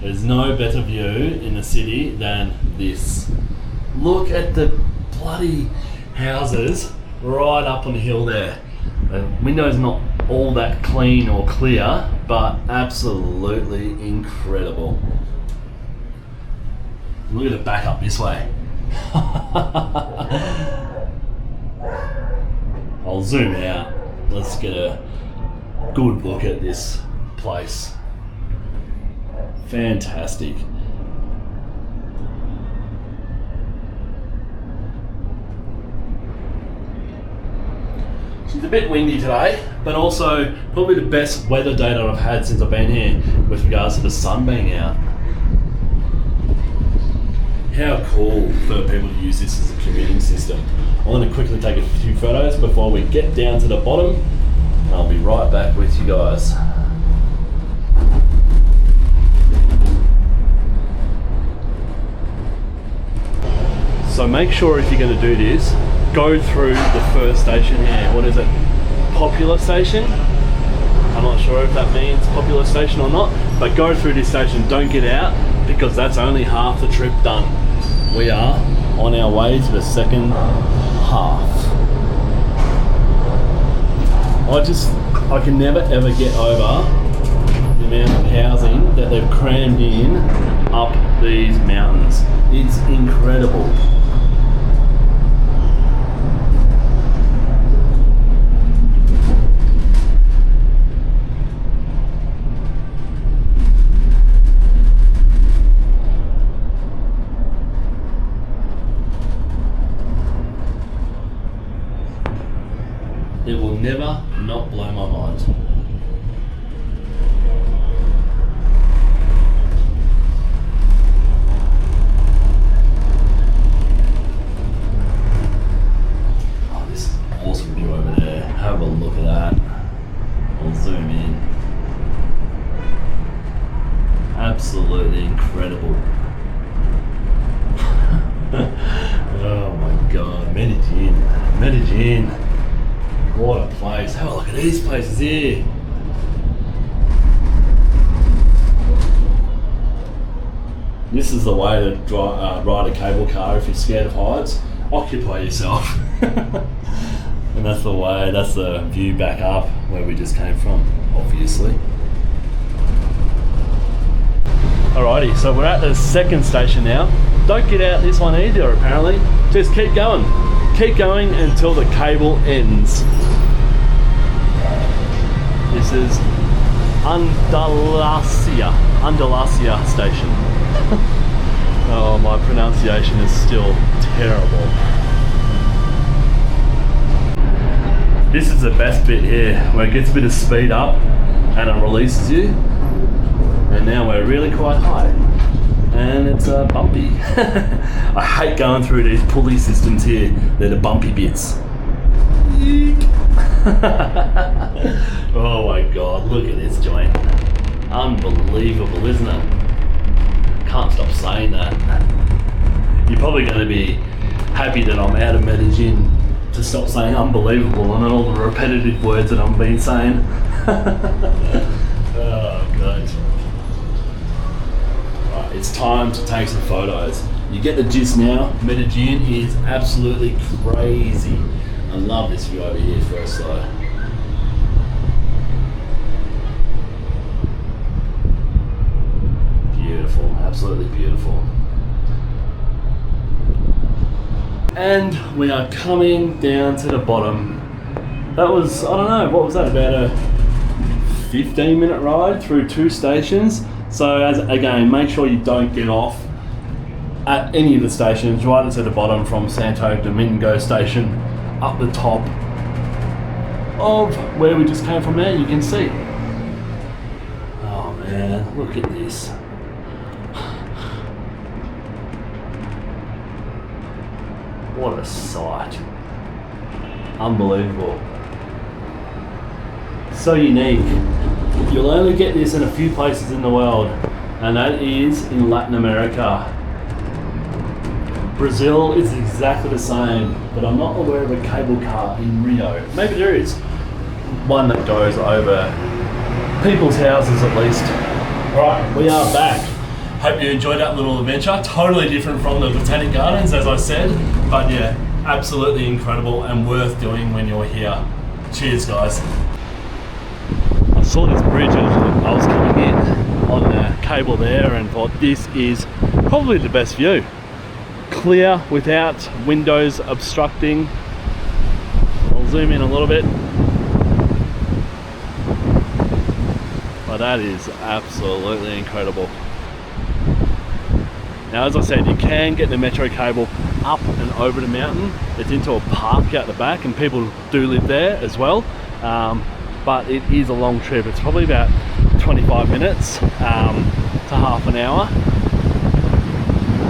There's no better view in the city than this. Look at the bloody houses right up on the hill there. The window's not all that clean or clear, but absolutely incredible. Look at it back up this way. I'll zoom out. Let's get a good look at this place. Fantastic. It's a bit windy today, but also probably the best weather day that I've had since I've been here with regards to the sun being out. How cool for people to use this as a commuting system. I'm going to quickly take a few photos before we get down to the bottom, and I'll be right back with you guys. So make sure if you're going to do this, go through the first station here. What is it? Popular station? I'm not sure if that means popular station or not, but go through this station, don't get out, because that's only half the trip done. We are on our way to the second half. I can never ever get over the amount of housing that they've crammed in up these mountains. It's incredible. It will never not blow my mind. Oh, this is an awesome view over there. Have a look at that. I'll zoom in. Absolutely incredible. Oh my god, Medellin. What a place. Have a look at these places here. This is the way to ride a cable car if you're scared of heights. Occupy yourself. And that's the way, that's the view back up where we just came from, obviously. Alrighty, so we're at the second station now. Don't get out this one either, apparently. Just keep going. Keep going until the cable ends. This is Andalusia station. Oh, my pronunciation is still terrible. This is the best bit here, where it gets a bit of speed up and it releases you. And now we're really quite high. And it's bumpy. I hate going through these pulley systems here. They're the bumpy bits. Oh my god, look at this joint. Unbelievable, isn't it? Can't stop saying that. You're probably going to be happy that I'm out of Medellin to stop saying unbelievable and then all the repetitive words that I've been saying. Oh god. It's time to take some photos. You get the gist now. Medellin is absolutely crazy. I love this view over here first though. Beautiful, absolutely beautiful. And we are coming down to the bottom. That was, I don't know, what was that, about a 15-minute ride through 2 stations. So again, make sure you don't get off at any of the stations. Right at the bottom from Santo Domingo station up the top of where we just came from there, you can see. Oh man, look at this. What a sight. Unbelievable. So unique. You'll only get this in a few places in the world, and that is in Latin America. Brazil is exactly the same, but I'm not aware of a cable car in Rio. Maybe there is one that goes over people's houses at least. Alright, we are back. Hope you enjoyed that little adventure. Totally different from the Botanic Gardens, as I said, but yeah, absolutely incredible and worth doing when you're here. Cheers, guys. I saw this bridge as I was coming in on the cable there and thought this is probably the best view. Clear without windows obstructing. I'll zoom in a little bit. But that is absolutely incredible. Now, as I said, you can get the metro cable up and over the mountain. It's into a park out the back, and people do live there as well. But it is a long trip. It's probably about 25 minutes to half an hour.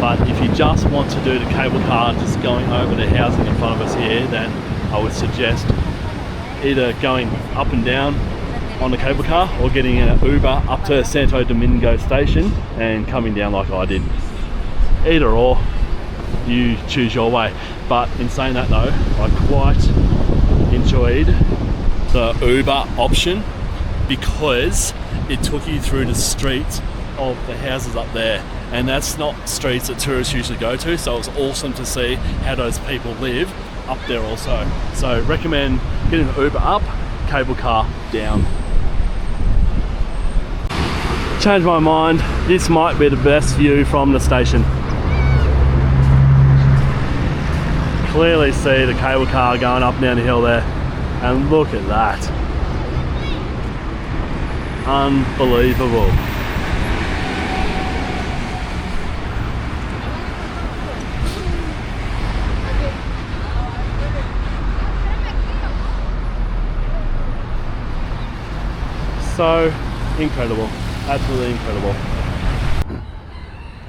But if you just want to do the cable car just going over the housing in front of us here, then I would suggest either going up and down on the cable car or getting an Uber up to Santo Domingo station and coming down like I did. Either or, you choose your way. But in saying that though, I quite enjoyed the Uber option because it took you through the streets of the houses up there, and that's not streets that tourists usually go to, so it was awesome to see how those people live up there also. So recommend getting an Uber up, cable car down. Changed my mind, this might be the best view from the station. Clearly see the cable car going up and down the hill there, and look at that. Unbelievable. So incredible, absolutely incredible.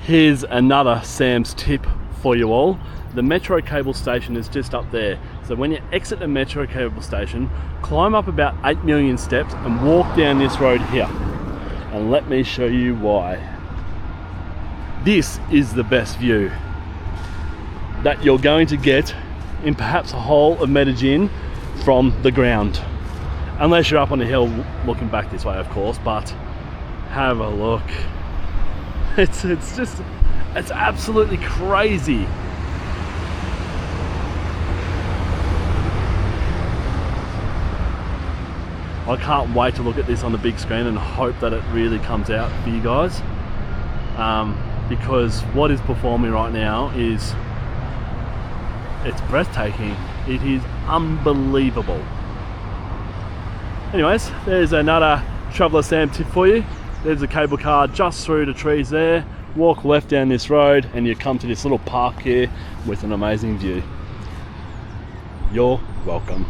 Here's another Sam's tip for you all. The metro cable station is just up there. So when you exit the metro cable station, climb up about 8 million steps and walk down this road here. And let me show you why. This is the best view that you're going to get in perhaps a whole of Medellin from the ground. Unless you're up on the hill looking back this way, of course, but have a look. It's absolutely crazy. I can't wait to look at this on the big screen and hope that it really comes out for you guys. Because what is performing right now is, it's breathtaking. It is unbelievable. Anyways, there's another Traveller Sam tip for you. There's a cable car just through the trees there. Walk left down this road and you come to this little park here with an amazing view. You're welcome.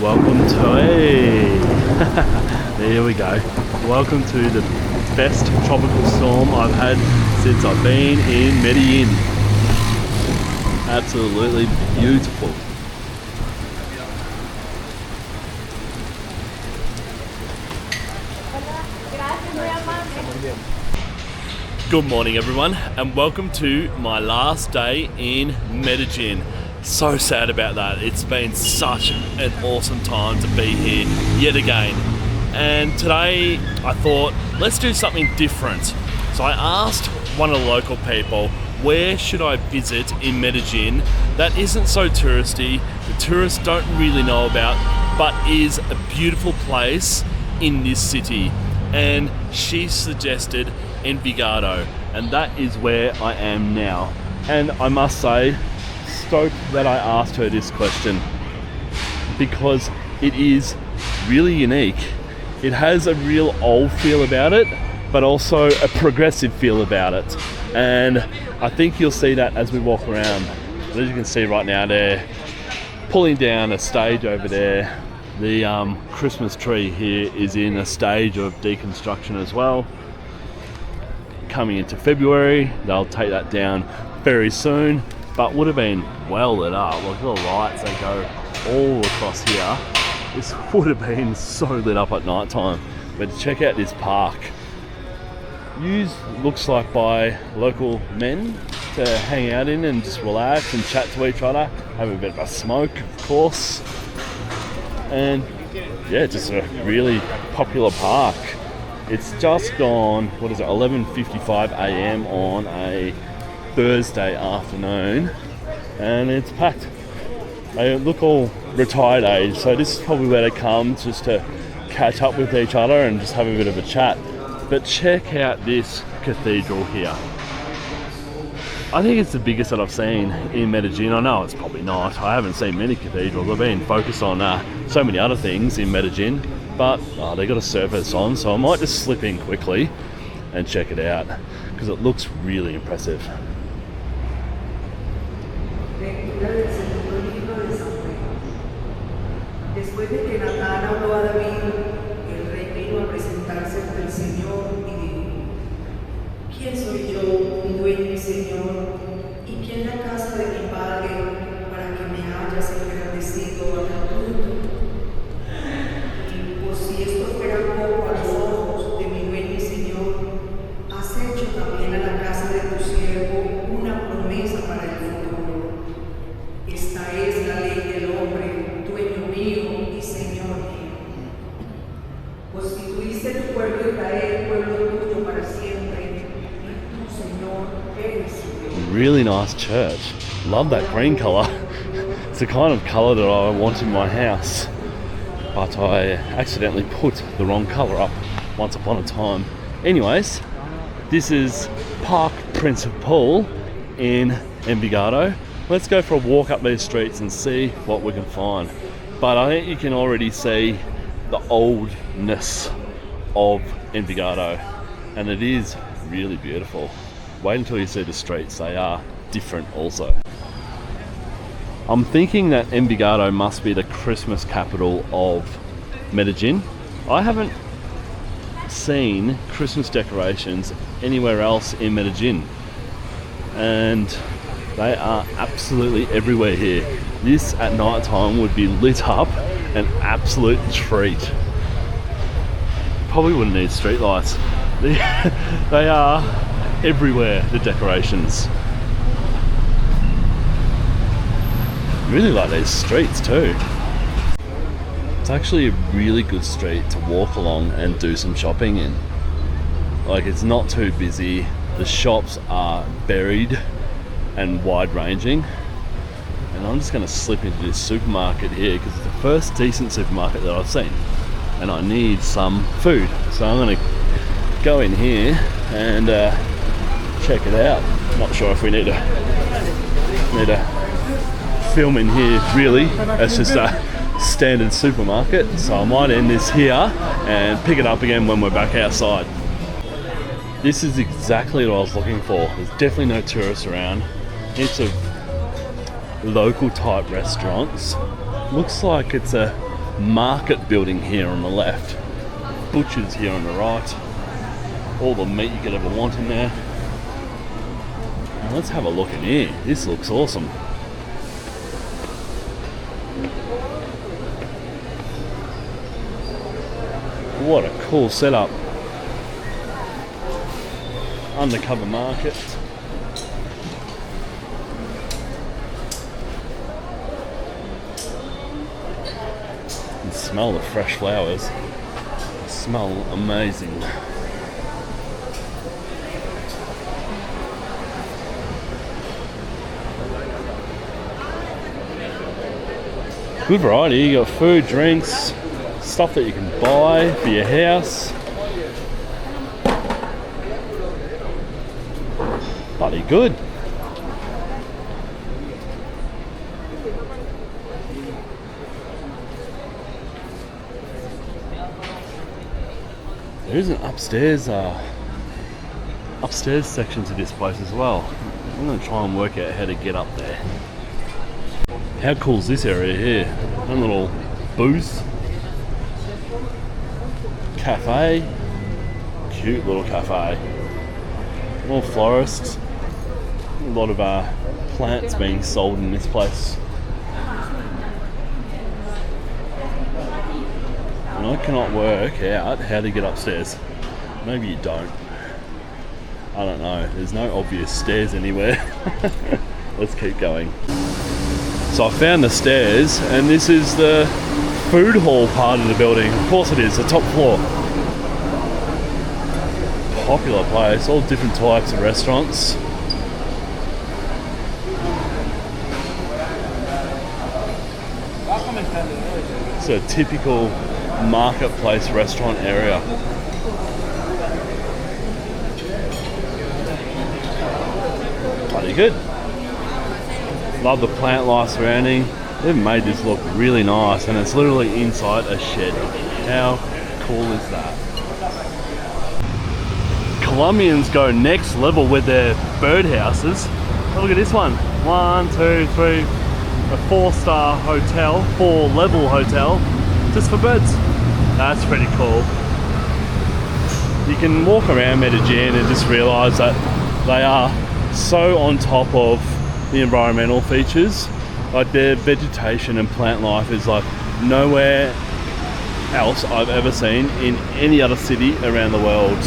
Welcome to there we go. Welcome to the best tropical storm I've had since I've been in Medellin. Absolutely beautiful. Good morning everyone, and welcome to my last day in Medellin. So sad about that. It's been such an awesome time to be here yet again. And today I thought, let's do something different. So I asked one of the local people, where should I visit in Medellin that isn't so touristy, the tourists don't really know about, but is a beautiful place in this city? And she suggested Envigado, and that is where I am now. And I must say, stoked that I asked her this question, because it is really unique. It has a real old feel about it, but also a progressive feel about it. And I think you'll see that as we walk around. As you can see right now, they're pulling down a stage over there. The Christmas tree here is in a stage of deconstruction as well. Coming into February, they'll take that down very soon, but would have been well lit up. Look at the lights that go all across here. This would have been so lit up at night time. But check out this park. Used, looks like, by local men to hang out in and just relax and chat to each other, have a bit of a smoke, of course. And yeah, just a really popular park. It's just gone, 11:55 a.m. on a Thursday afternoon, and it's packed. They look all retired age, so this is probably where they come just to catch up with each other and just have a bit of a chat. But check out this cathedral here. I think it's the biggest that I've seen in Medellin. I know it's probably not. I haven't seen many cathedrals. I've been focused on so many other things in Medellin, but they got a service on, so I might just slip in quickly and check it out because it looks really impressive. Después de que Natán habló a David, el rey vino a presentarse ante el Señor y dijo: ¿Quién soy yo, mi dueño y Señor? ¿Y quién la casa de mi padre para que me hayas engrandecido a tal punto? Y por si esto fuera poco a los ojos de mi dueño y Señor, has hecho también a la casa de tu siervo una promesa para el futuro. Esta es la ley del hombre, dueño mío y Señor mío. Constituiste tu pueblo Israel, pueblo tuyo para siempre, y tu Señor eres Dios. Really nice church. Love that green colour. It's the kind of colour that I want in my house, but I accidentally put the wrong colour up once upon a time. Anyways, this is Park Principal in Envigado. Let's go for a walk up these streets and see what we can find. But I think you can already see the oldness of Envigado, and it is really beautiful. Wait until you see the streets, they are different also. I'm thinking that Envigado must be the Christmas capital of Medellin. I haven't seen Christmas decorations anywhere else in Medellin, and they are absolutely everywhere here. This at night time would be lit up, an absolute treat. Probably wouldn't need street lights. They are everywhere, the decorations. Really like these streets too. It's actually a really good street to walk along and do some shopping in. Like, it's not too busy. The shops are varied and wide-ranging, and I'm just going to slip into this supermarket here because it's the first decent supermarket that I've seen, and I need some food, so I'm going to go in here and check it out. Not sure if we need to film in here really. It's just a standard supermarket, so I might end this here and pick it up again when we're back outside. This is exactly what I was looking for. There's definitely no tourists around. Heaps of local type restaurants. Looks like it's a market building here on the left. Butchers here on the right. All the meat you could ever want in there. Now let's have a look in here. This looks awesome. What a cool setup. Undercover market. And smell the fresh flowers. They smell amazing. Good variety. You got food, drinks, stuff that you can buy for your house. Bloody good. There is an upstairs section to this place as well. I'm going to try and work out how to get up there. How cool is this area here? A little booth, cafe, cute little cafe. Little florist. A lot of plants being sold in this place. And I cannot work out how to get upstairs. Maybe you don't. I don't know. There's no obvious stairs anywhere. Let's keep going. So I found the stairs, and this is the food hall part of the building. Of course it is, the top floor. Popular place, all different types of restaurants. It's a typical marketplace restaurant area. Pretty good. Love the plant life surrounding. They've made this look really nice, and it's literally inside a shed. How cool is that? Colombians go next level with their birdhouses. Oh, look at this one. 1, 2, 3, a 4-star hotel, 4-level hotel, just for birds. That's pretty cool. You can walk around Medellin and just realise that they are so on top of the environmental features. Like, their vegetation and plant life is like nowhere else I've ever seen in any other city around the world.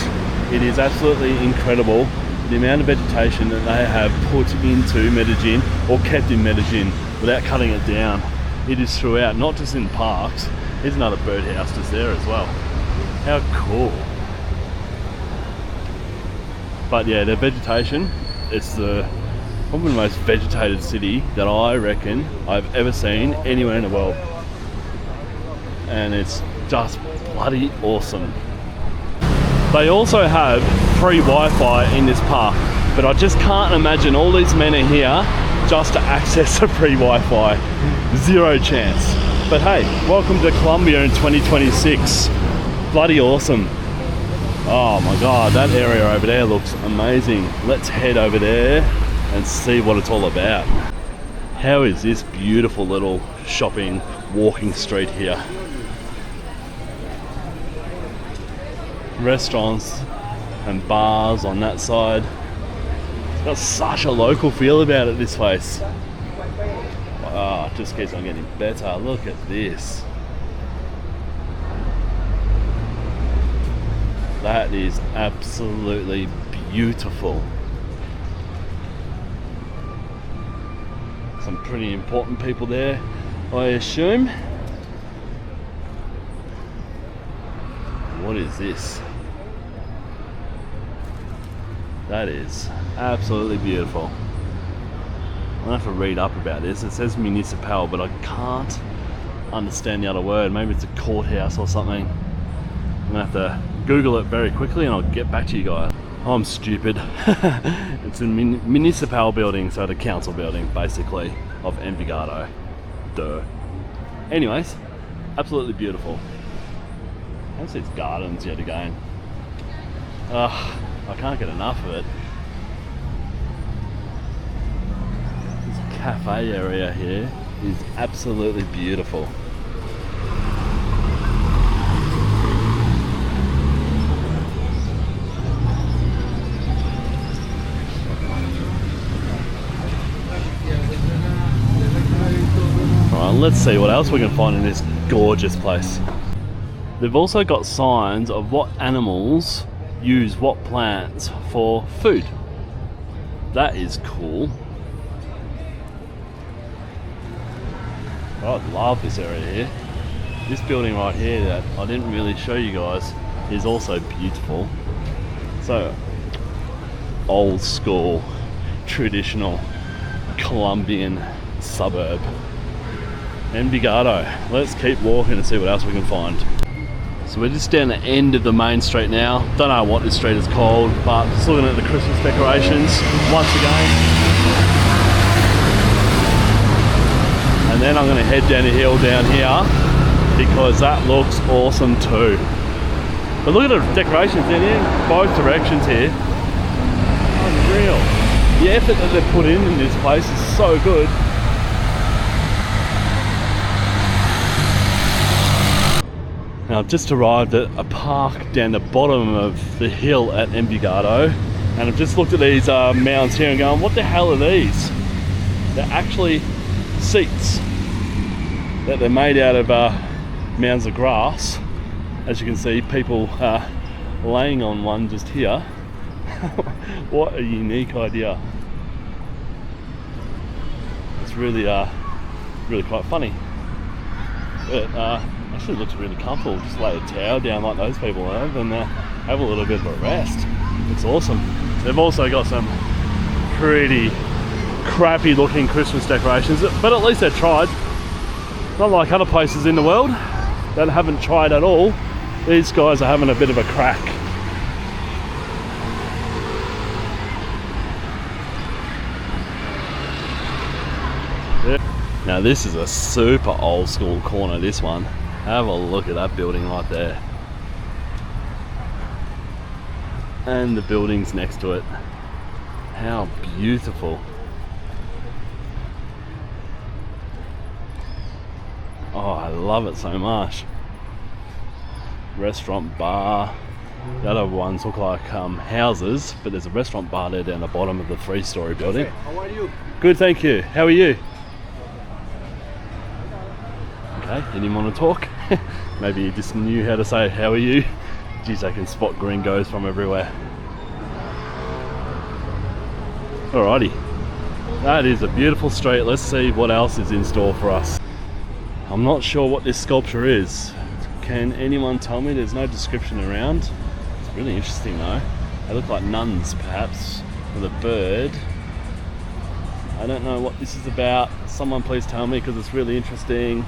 It is absolutely incredible the amount of vegetation that they have put into Medellin, or kept in Medellin, without cutting it down. It is throughout, not just in parks. There's another birdhouse just there as well. How cool. But yeah, their vegetation, it's probably the most vegetated city that I reckon I've ever seen anywhere in the world. And it's just bloody awesome. They also have free Wi-Fi in this park, but I just can't imagine all these men are here just to access the free Wi-Fi. Zero chance. But hey, welcome to Colombia in 2026. Bloody awesome. Oh my god, that area over there looks amazing. Let's head over there and see what it's all about. How is this beautiful little shopping walking street here? Restaurants and bars on that side. It's got such a local feel about it, this place. Oh, it just keeps on getting better. Look at this. That is absolutely beautiful. Some pretty important people there, I assume. What is this? That is absolutely beautiful. I'm gonna have to read up about this. It says municipal, but I can't understand the other word. Maybe it's a courthouse or something. I'm gonna have to Google it very quickly and I'll get back to you guys. Oh, I'm stupid. It's a municipal building, so the council building, basically, of Envigado. Duh. Anyways, absolutely beautiful. I see its gardens yet again. I can't get enough of it. This cafe area here is absolutely beautiful. Alright, let's see what else we can find in this gorgeous place. They've also got signs of what animals use what plants for food. That is cool. I love this area here. This building right here that I didn't really show you guys is also beautiful. So old school, traditional Colombian suburb. Envigado. Let's keep walking and see what else we can find. So we're just down the end of the main street now. Don't know what this street is called, but just looking at the Christmas decorations once again. And then I'm going to head down a hill down here because that looks awesome too. But look at the decorations in here, both directions here. Unreal. The effort that they've put in this place is so good. Now I've just arrived at a park down the bottom of the hill at Envigado, and I've just looked at these mounds here and going, what the hell are these? They're actually seats that they're made out of mounds of grass. As you can see, people are laying on one just here. What a unique idea. It's really really quite funny, but actually looks really comfortable. Just lay a towel down like those people have and have a little bit of a rest. It's awesome. They've also got some pretty crappy looking Christmas decorations, but at least they've tried. Not like other places in the world that haven't tried at all. These guys are having a bit of a crack. Now this is a super old school corner, this one. Have a look at that building right there. And the buildings next to it. How beautiful. Oh, I love it so much. Restaurant, bar. The other ones look like houses, but there's a restaurant bar there down the bottom of the 3-story building. How are you? Good, thank you. How are you? Okay, didn't want to talk. Maybe you just knew how to say how are you. Geez, I can spot gringos from everywhere. Alrighty, that is a beautiful street. Let's see what else is in store for us. I'm not sure what this sculpture is. Can anyone tell me? There's no description around. It's really interesting though. They look like nuns perhaps, with a bird. I don't know what this is about. Someone please tell me, because it's really interesting.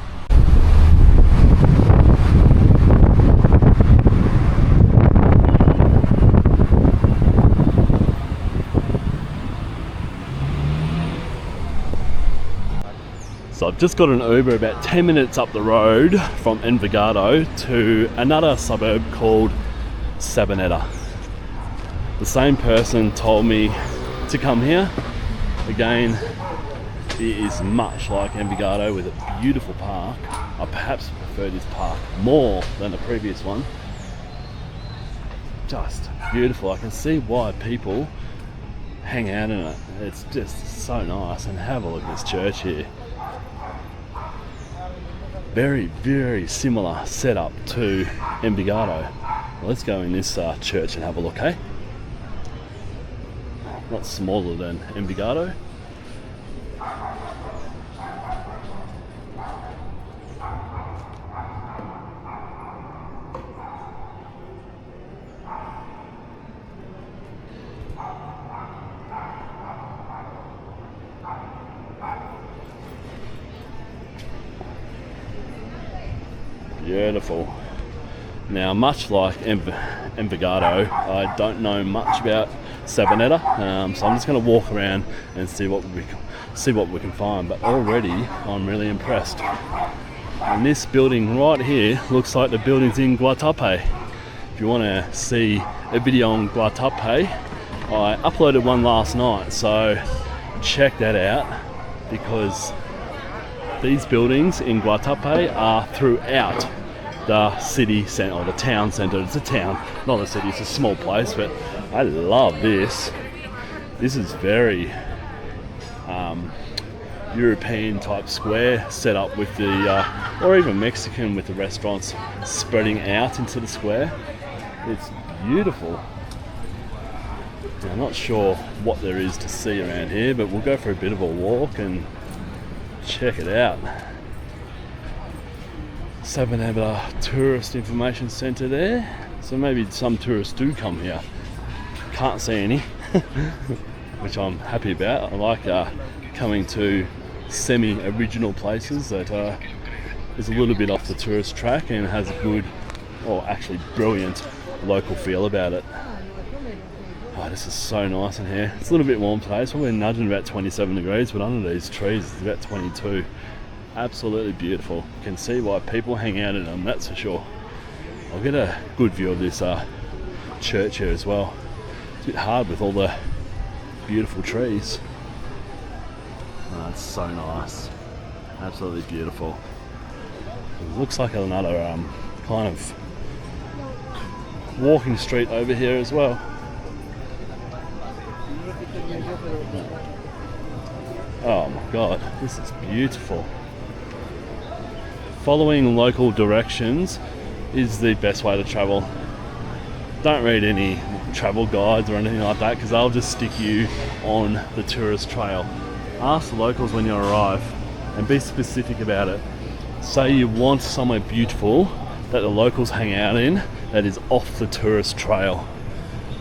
So I've just got an Uber about 10 minutes up the road from Envigado to another suburb called Sabaneta. The same person told me to come here. Again, it is much like Envigado with a beautiful park. I perhaps prefer this park more than the previous one. Just beautiful. I can see why people hang out in it. It's just so nice. And have a look at this church here. Very, very similar setup to Envigado. Well, let's go in this church and have a look, hey? Not smaller than Envigado. Beautiful. Now, much like Envigado, I don't know much about Sabaneta, so I'm just going to walk around and see what we can find. But already, I'm really impressed. And this building right here looks like the buildings in Guatape. If you want to see a video on Guatape, I uploaded one last night, so check that out, because these buildings in Guatape are throughout the city centre, or the town centre. It's a town, not a city, it's a small place, but I love this. This is very European type square set up with the, or even Mexican, with the restaurants spreading out into the square. It's beautiful. Now, I'm not sure what there is to see around here, but we'll go for a bit of a walk and check it out. Sabaneta Tourist Information Centre there. So maybe some tourists do come here. Can't see any, which I'm happy about. I like coming to semi-original places that is a little bit off the tourist track and has a good, or actually brilliant, local feel about it. Oh, this is so nice in here. It's a little bit warm today, so we're nudging about 27 degrees, but under these trees it's about 22. Absolutely beautiful. You can see why people hang out in them, that's for sure. I'll get a good view of this church here as well. It's a bit hard with all the beautiful trees. Oh, it's so nice. Absolutely beautiful. It looks like another kind of walking street over here as well. Oh my god, this is beautiful. Following local directions is the best way to travel. Don't read any travel guides or anything like that, because they'll just stick you on the tourist trail. Ask the locals when you arrive and be specific about it. Say you want somewhere beautiful that the locals hang out in that is off the tourist trail,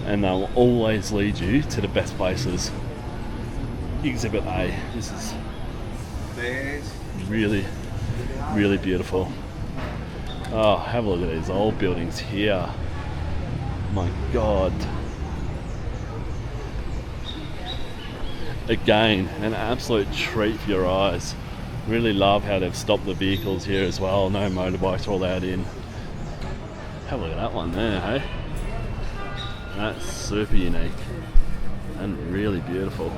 and they'll always lead you to the best places. Exhibit A. This is really, really beautiful. Oh, have a look at these old buildings here. My god. Again, an absolute treat for your eyes. Really love how they've stopped the vehicles here as well. No motorbikes are allowed in. Have a look at that one there, hey? That's super unique and really beautiful.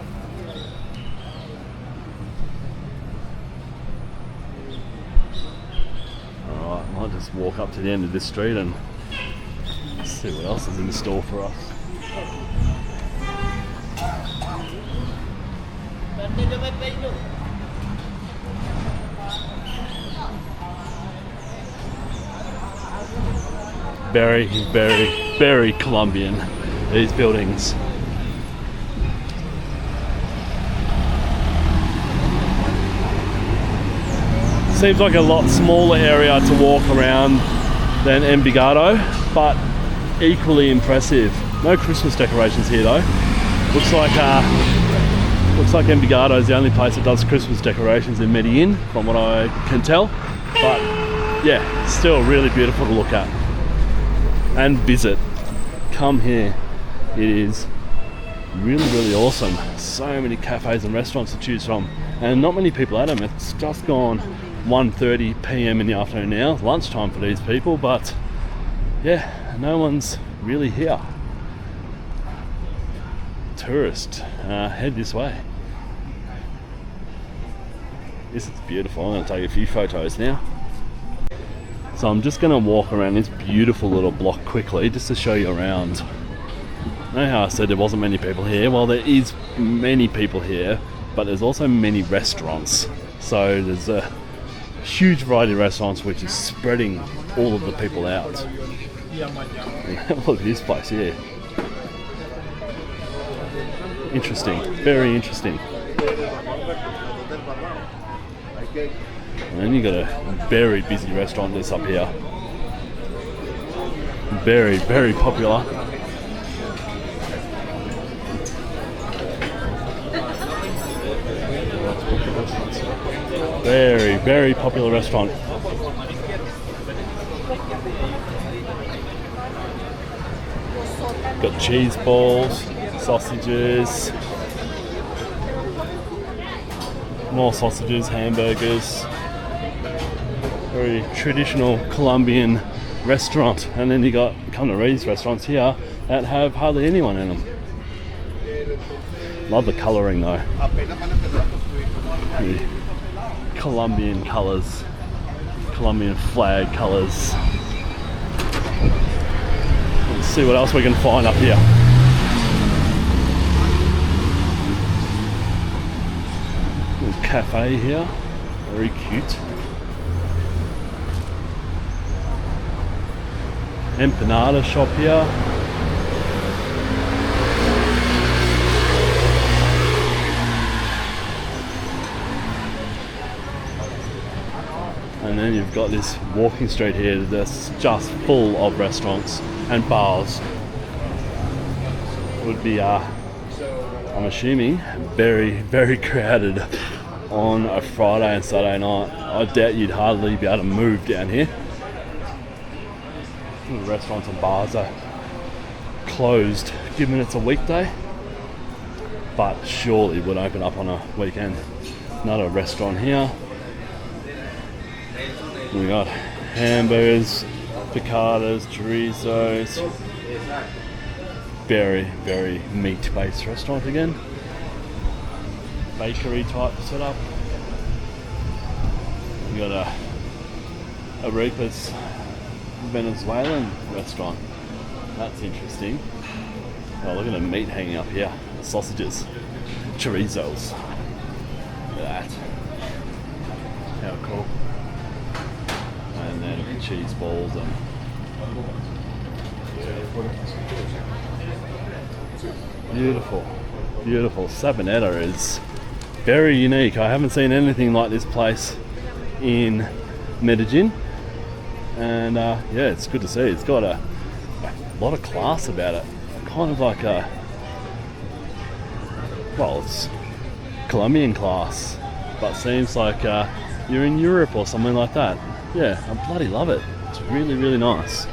Alright, I might just walk up to the end of this street and see what else is in store for us. Very, very, very Colombian, these buildings. Seems like a lot smaller area to walk around than Envigado, but equally impressive. No Christmas decorations here though. Looks like Envigado is the only place that does Christmas decorations in Medellin, from what I can tell. But yeah, still really beautiful to look at and visit. Come here. It is really, really awesome. So many cafes and restaurants to choose from, and not many people at them. It's just gone 1:30 p.m. in the afternoon now. It's lunchtime for these people, but yeah, no one's really here. Tourist, head this way. This is beautiful. I'm going to take a few photos now. So I'm just going to walk around this beautiful little block quickly just to show you around. You know how I said there wasn't many people here? Well, there is many people here, but there's also many restaurants. So there's a huge variety of restaurants which is spreading all of the people out. Look at this place here. Interesting, very interesting. And then you got a very busy restaurant that's up here. Very, very popular. Very, very popular restaurant. Got cheese balls, sausages, more sausages, hamburgers. Very traditional Colombian restaurant. And then you got come to these restaurants here that have hardly anyone in them. Love the colouring though. The Colombian colours, Colombian flag colours. Let's see what else we can find up here. Little cafe here, very cute. Empanada shop here. And then you've got this walking street here that's just full of restaurants and bars. Would be, I'm assuming, very, very crowded on a Friday and Saturday night. I doubt you'd hardly be able to move down here. The restaurants and bars are closed given it's a weekday, but surely would open up on a weekend. Another restaurant here. We got hamburgers, picadas, chorizos. Very, very meat-based restaurant again. Bakery type setup. We got a Arepa's Venezuelan restaurant. That's interesting. Oh, look at the meat hanging up here. Sausages, chorizos. Look at that. How cool. And then cheese balls and beautiful, beautiful. Sabaneta is very unique. I haven't seen anything like this place in Medellin, and yeah, it's good to see. It's got a lot of class about it. Kind of like a, well, it's Colombian class, but seems like you're in Europe or something like that. Yeah, I bloody love it. It's really, really nice.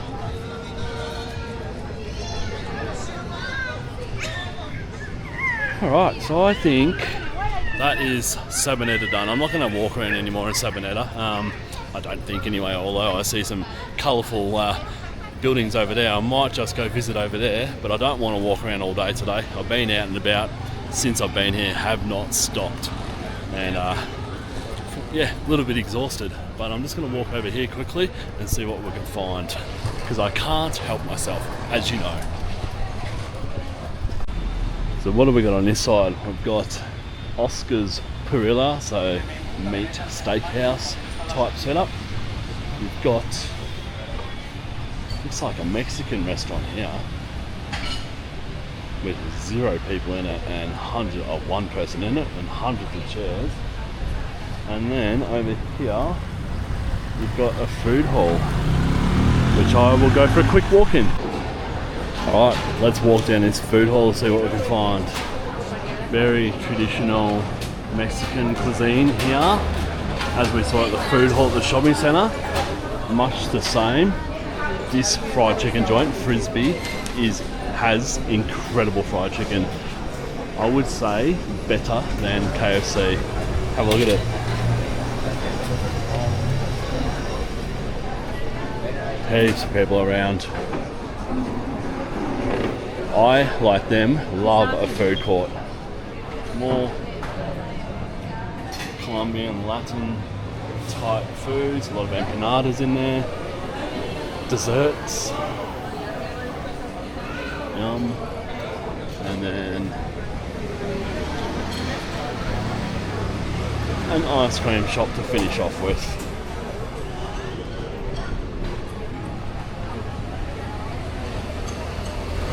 Alright, so I think that is Sabaneta done. I'm not going to walk around anymore in Sabaneta. I don't think anyway, although I see some colourful buildings over there. I might just go visit over there, but I don't want to walk around all day today. I've been out and about since I've been here, have not stopped. And yeah, a little bit exhausted, but I'm just going to walk over here quickly and see what we can find, because I can't help myself, as you know. So what have we got on this side? We've got Oscar's Parrilla, so meat steakhouse type setup. We've got, looks like a Mexican restaurant here with 0 people in it and one person in it and hundreds of chairs. And then over here we've got a food hall, which I will go for a quick walk in. Alright, let's walk down this food hall and see what we can find. Very traditional Mexican cuisine here, as we saw at the food hall at the shopping centre. Much the same. This fried chicken joint, Frisbee, has incredible fried chicken. I would say better than KFC. Have a look at it. Heaps of people around. I, like them, love a food court. More Colombian, Latin type foods, a lot of empanadas in there, desserts, yum, and then an ice cream shop to finish off with.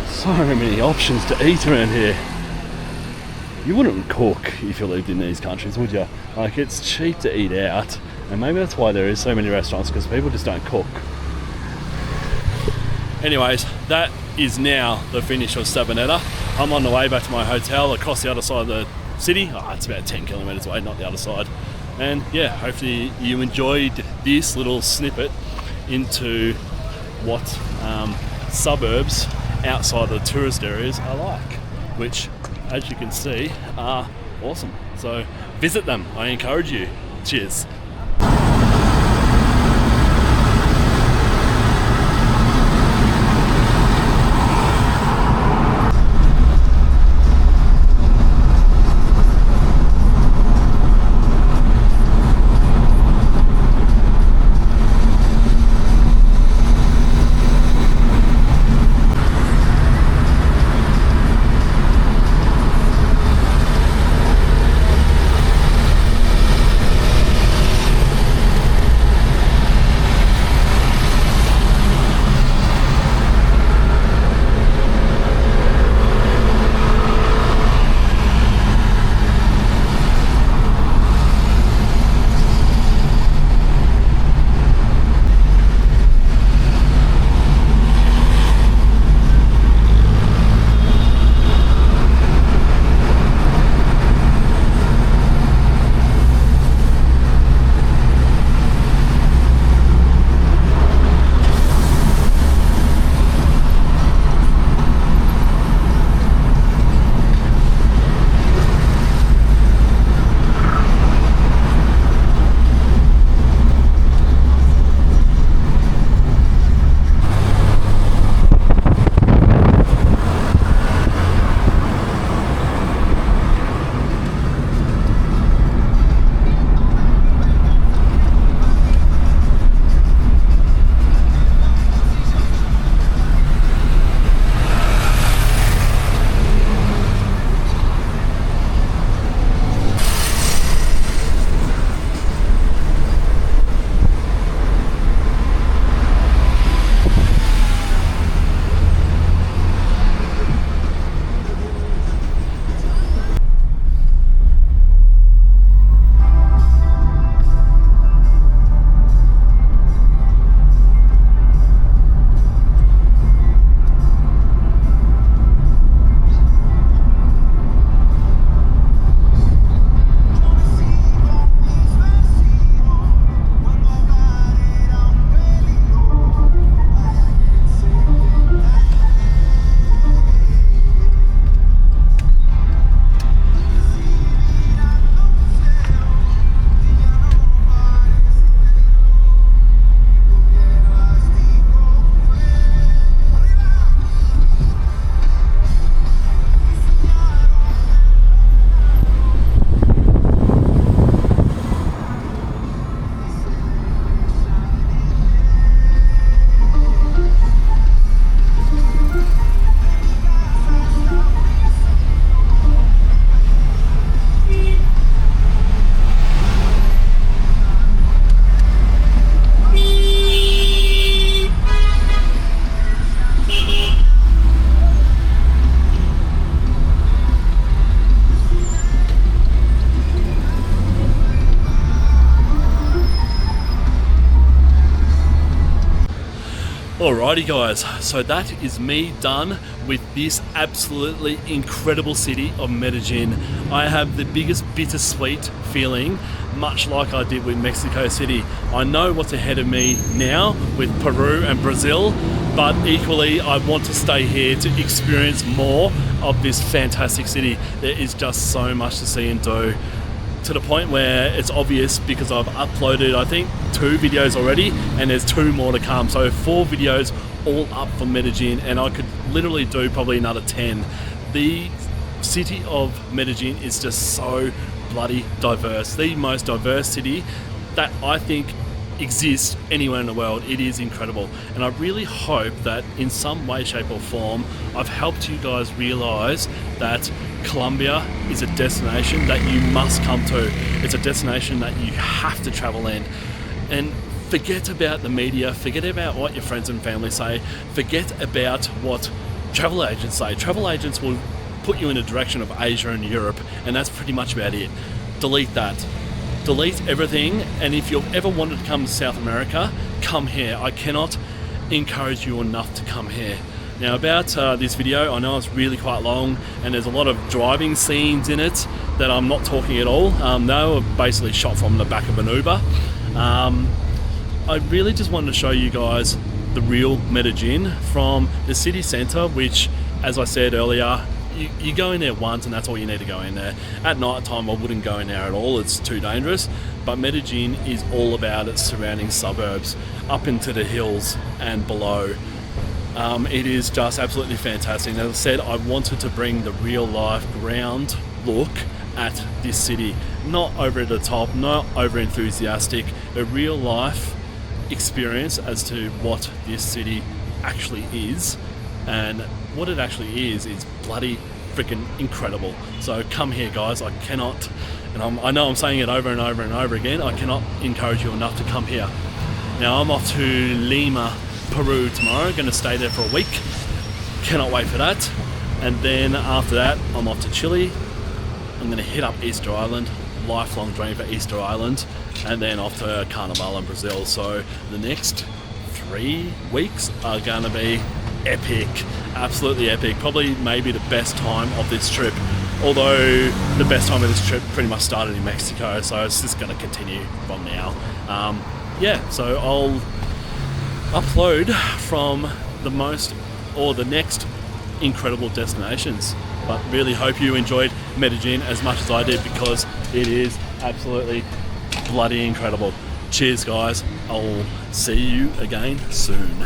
So many options to eat around here. You wouldn't cook if you lived in these countries, would you? Like, it's cheap to eat out, and maybe that's why there is so many restaurants, because people just don't cook. Anyways, that is now the finish of Sabaneta. I'm on the way back to my hotel across the other side of the city. Oh, it's about 10 kilometres away, not the other side. And yeah, hopefully you enjoyed this little snippet into what suburbs outside the tourist areas are like, which, as you can see, are awesome. So visit them, I encourage you. Cheers. Alrighty guys, so that is me done with this absolutely incredible city of Medellin. I have the biggest bittersweet feeling, much like I did with Mexico City. I know what's ahead of me now with Peru and Brazil, but equally I want to stay here to experience more of this fantastic city. There is just so much to see and do, to the point where it's obvious because I've uploaded I think 2 videos already and there's 2 more to come, so 4 videos all up for Medellin, and I could literally do probably another 10. The city of Medellin is just so bloody diverse, the most diverse city that I think exists anywhere in the world. It is incredible, and I really hope that in some way, shape or form I've helped you guys realize that Colombia is a destination that you must come to. It's a destination that you have to travel in, and forget about the media, forget about what your friends and family say, forget about what travel agents say. Travel agents will put you in a direction of Asia and Europe, and that's pretty much about it. Delete that. Delete everything, and if you've ever wanted to come to South America, come here. I cannot encourage you enough to come here. Now about this video, I know it's really quite long and there's a lot of driving scenes in it that I'm not talking at all. They were basically shot from the back of an Uber. I really just wanted to show you guys the real Medellin from the city centre, which, as I said earlier, you go in there once and that's all you need to go in there. At night time I wouldn't go in there at all, it's too dangerous, but Medellin is all about its surrounding suburbs, up into the hills and below. It is just absolutely fantastic. As I said, I wanted to bring the real life ground look at this city, not over the top, not over enthusiastic, a real life experience as to what this city actually is. And what it actually is bloody freaking incredible. So come here guys, I cannot, and I know I'm saying it over and over and over again, I cannot encourage you enough to come here. Now I'm off to Lima, Peru tomorrow, going to stay there for a week, cannot wait for that. And then after that I'm off to Chile, I'm going to hit up Easter Island, lifelong dream for Easter Island, and then off to Carnival in Brazil. So the next 3 weeks are going to be epic, absolutely epic. Probably maybe the best time of this trip, although the best time of this trip pretty much started in Mexico, so it's just going to continue from now. Yeah, so I'll upload from the next incredible destinations, but really hope you enjoyed Medellin as much as I did, because it is absolutely bloody incredible. Cheers guys, I'll see you again soon.